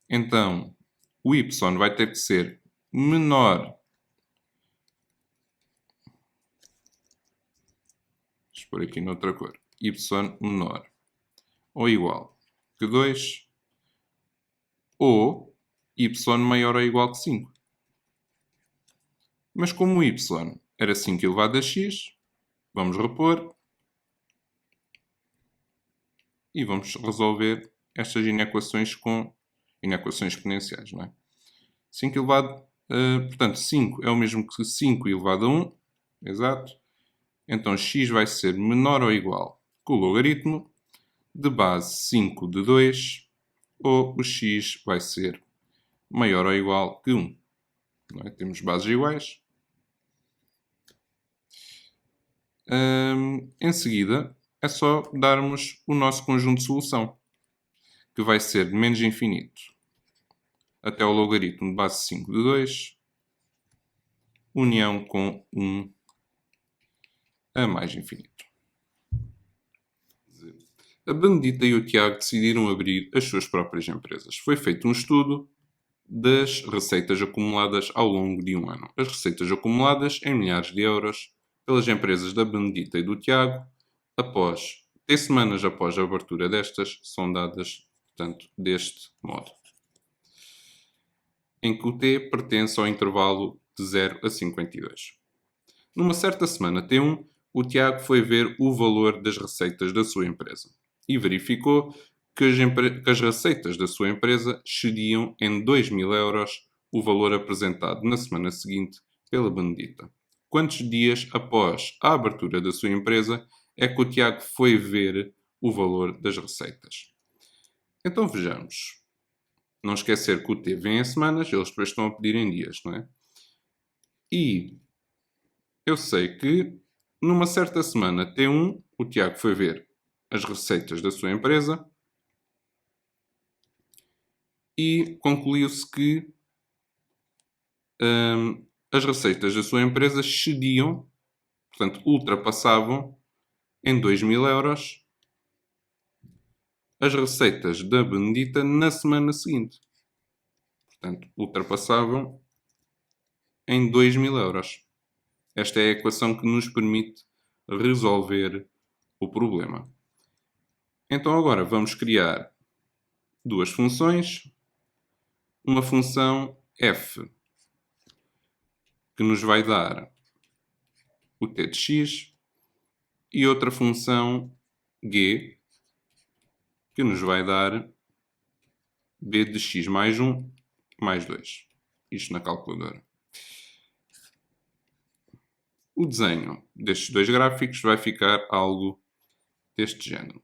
Então, o y vai ter que ser menor, deixa eu pôr aqui noutra cor, y menor ou igual que 2, ou y maior ou igual que 5. Mas como o y era 5 elevado a x, vamos repor e vamos resolver estas inequações com inequações exponenciais, não é? 5 elevado, portanto, 5 é o mesmo que 5 elevado a 1, exato. Então, x vai ser menor ou igual que o logaritmo de base 5 de 2, ou o x vai ser maior ou igual que 1. Não é? Temos bases iguais. Em seguida, é só darmos o nosso conjunto de solução, que vai ser de menos infinito até o logaritmo de base 5 de 2, união com 1 a mais infinito. A Benedita e o Tiago decidiram abrir as suas próprias empresas. Foi feito um estudo das receitas acumuladas ao longo de um ano. As receitas acumuladas em milhares de euros pelas empresas da Benedita e do Tiago, após 10 semanas após a abertura destas, são dadas, portanto, deste modo, em que o T pertence ao intervalo de 0 a 52. Numa certa semana T1, o Tiago foi ver o valor das receitas da sua empresa e verificou que as receitas da sua empresa excediam em 2.000 euros o valor apresentado na semana seguinte pela Benedita. Quantos dias após a abertura da sua empresa é que o Tiago foi ver o valor das receitas? Então vejamos. Não esquecer que o T vem em semanas, eles depois estão a pedir em dias, não é? E eu sei que numa certa semana T1, o Tiago foi ver as receitas da sua empresa e concluiu-se que as receitas da sua empresa excediam, portanto, ultrapassavam em 2.000 euros as receitas da Benedita na semana seguinte. Portanto, ultrapassavam em 2.000 euros. Esta é a equação que nos permite resolver o problema. Então agora vamos criar duas funções. Uma função f, que nos vai dar o t de x, e outra função g, que nos vai dar b de x mais 1 mais 2. Isto na calculadora. O desenho destes dois gráficos vai ficar algo deste género.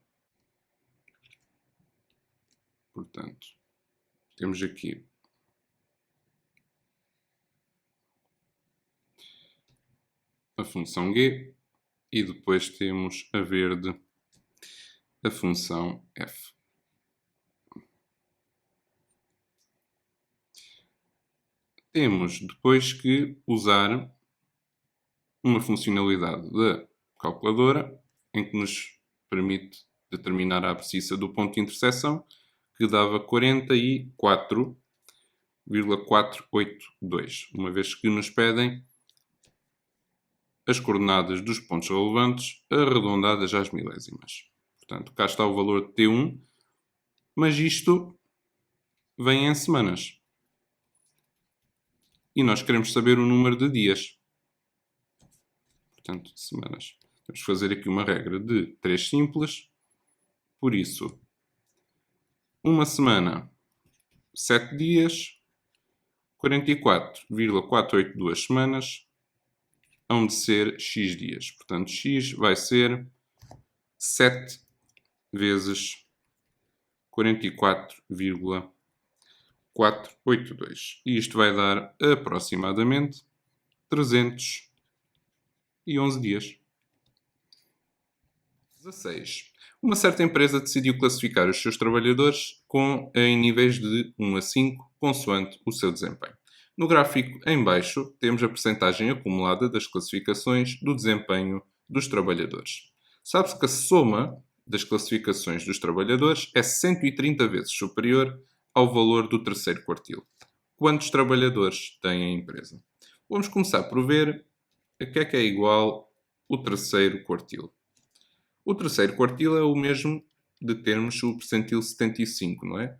Portanto, temos aqui a função g e depois temos a verde a função f. Temos depois que usar uma funcionalidade da calculadora em que nos permite determinar a abscissa do ponto de interseção, que dava 44,482, uma vez que nos pedem as coordenadas dos pontos relevantes arredondadas às milésimas. Portanto, cá está o valor de T1, mas isto vem em semanas. E nós queremos saber o número de dias. Portanto, semanas. Vamos fazer aqui uma regra de 3 simples. Por isso, uma semana, 7 dias, 44,482 semanas, hão de ser x dias. Portanto, x vai ser 7 vezes 44,482. E isto vai dar aproximadamente 311 dias. 16. Uma certa empresa decidiu classificar os seus trabalhadores em níveis de 1 a 5, consoante o seu desempenho. No gráfico em baixo, temos a percentagem acumulada das classificações do desempenho dos trabalhadores. Sabe-se que a soma das classificações dos trabalhadores é 130 vezes superior ao valor do terceiro quartil. Quantos trabalhadores tem a empresa? Vamos começar por ver a que é igual o terceiro quartil. O terceiro quartil é o mesmo de termos o percentil 75, não é?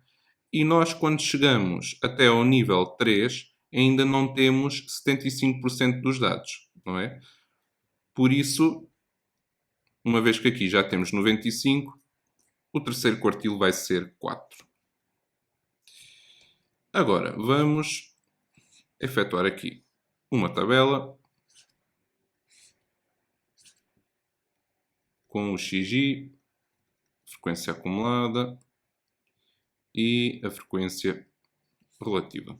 E nós, quando chegamos até ao nível 3, ainda não temos 75% dos dados, não é? Por isso, uma vez que aqui já temos 95, o terceiro quartil vai ser 4. Agora, vamos efetuar aqui uma tabela com o XI, frequência acumulada e a frequência relativa.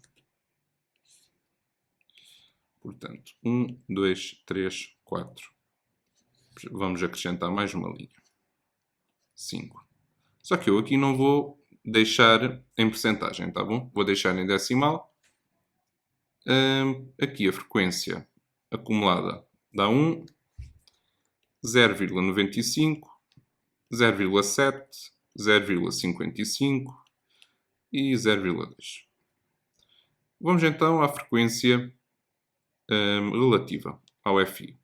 Portanto, 1, 2, 3, 4. Vamos acrescentar mais uma linha. 5. Só que eu aqui não vou deixar em percentagem, tá bom? Vou deixar em decimal. Aqui a frequência acumulada dá 1, 0,95, 0,7, 0,55 e 0,2. Vamos então à frequência relativa ao FI.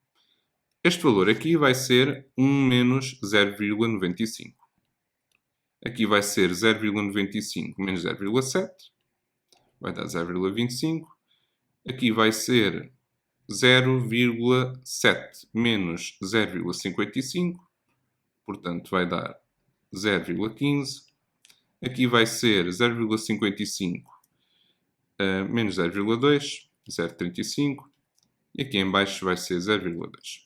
Este valor aqui vai ser 1 menos 0,95. Aqui vai ser 0,95 menos 0,7. Vai dar 0,25. Aqui vai ser 0,7 menos 0,55. Portanto, vai dar 0,15. Aqui vai ser 0,55 menos 0,2, 0,35. E aqui em baixo vai ser 0,2.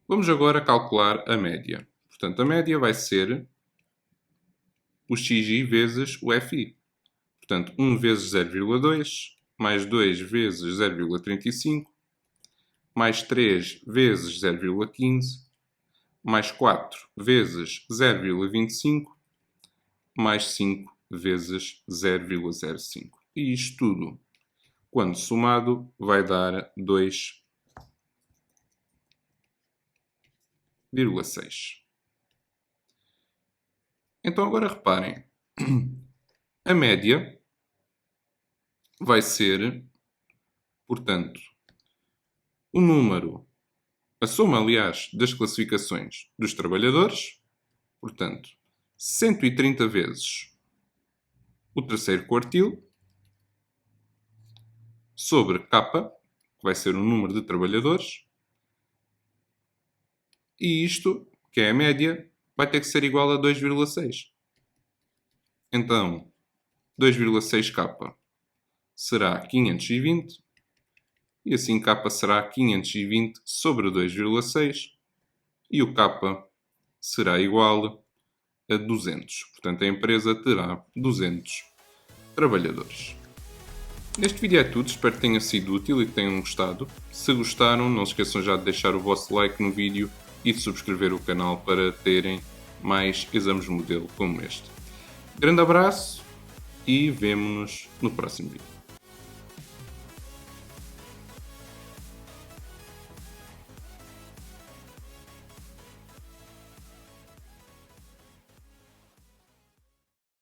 Vamos agora calcular a média. Portanto, a média vai ser o XI vezes o FI. Portanto, 1 vezes 0,2, mais 2 vezes 0,35, mais 3 vezes 0,15, mais 4 vezes 0,25, mais 5 vezes 0,05. E isto tudo, quando somado, vai dar 2,6. Então agora reparem, a média vai ser, portanto, o número, a soma, aliás, das classificações dos trabalhadores, portanto, 130 vezes o terceiro quartil, sobre K, que vai ser o número de trabalhadores, e isto, que é a média, vai ter que ser igual a 2,6. Então, 2,6K será 520, e assim K será 520 sobre 2,6, e o K será igual a 200. Portanto, a empresa terá 200 trabalhadores. Este vídeo é tudo, espero que tenha sido útil e que tenham gostado. Se gostaram, não se esqueçam já de deixar o vosso like no vídeo e de subscrever o canal para terem mais exames modelo como este. Grande abraço e vemo-nos no próximo vídeo.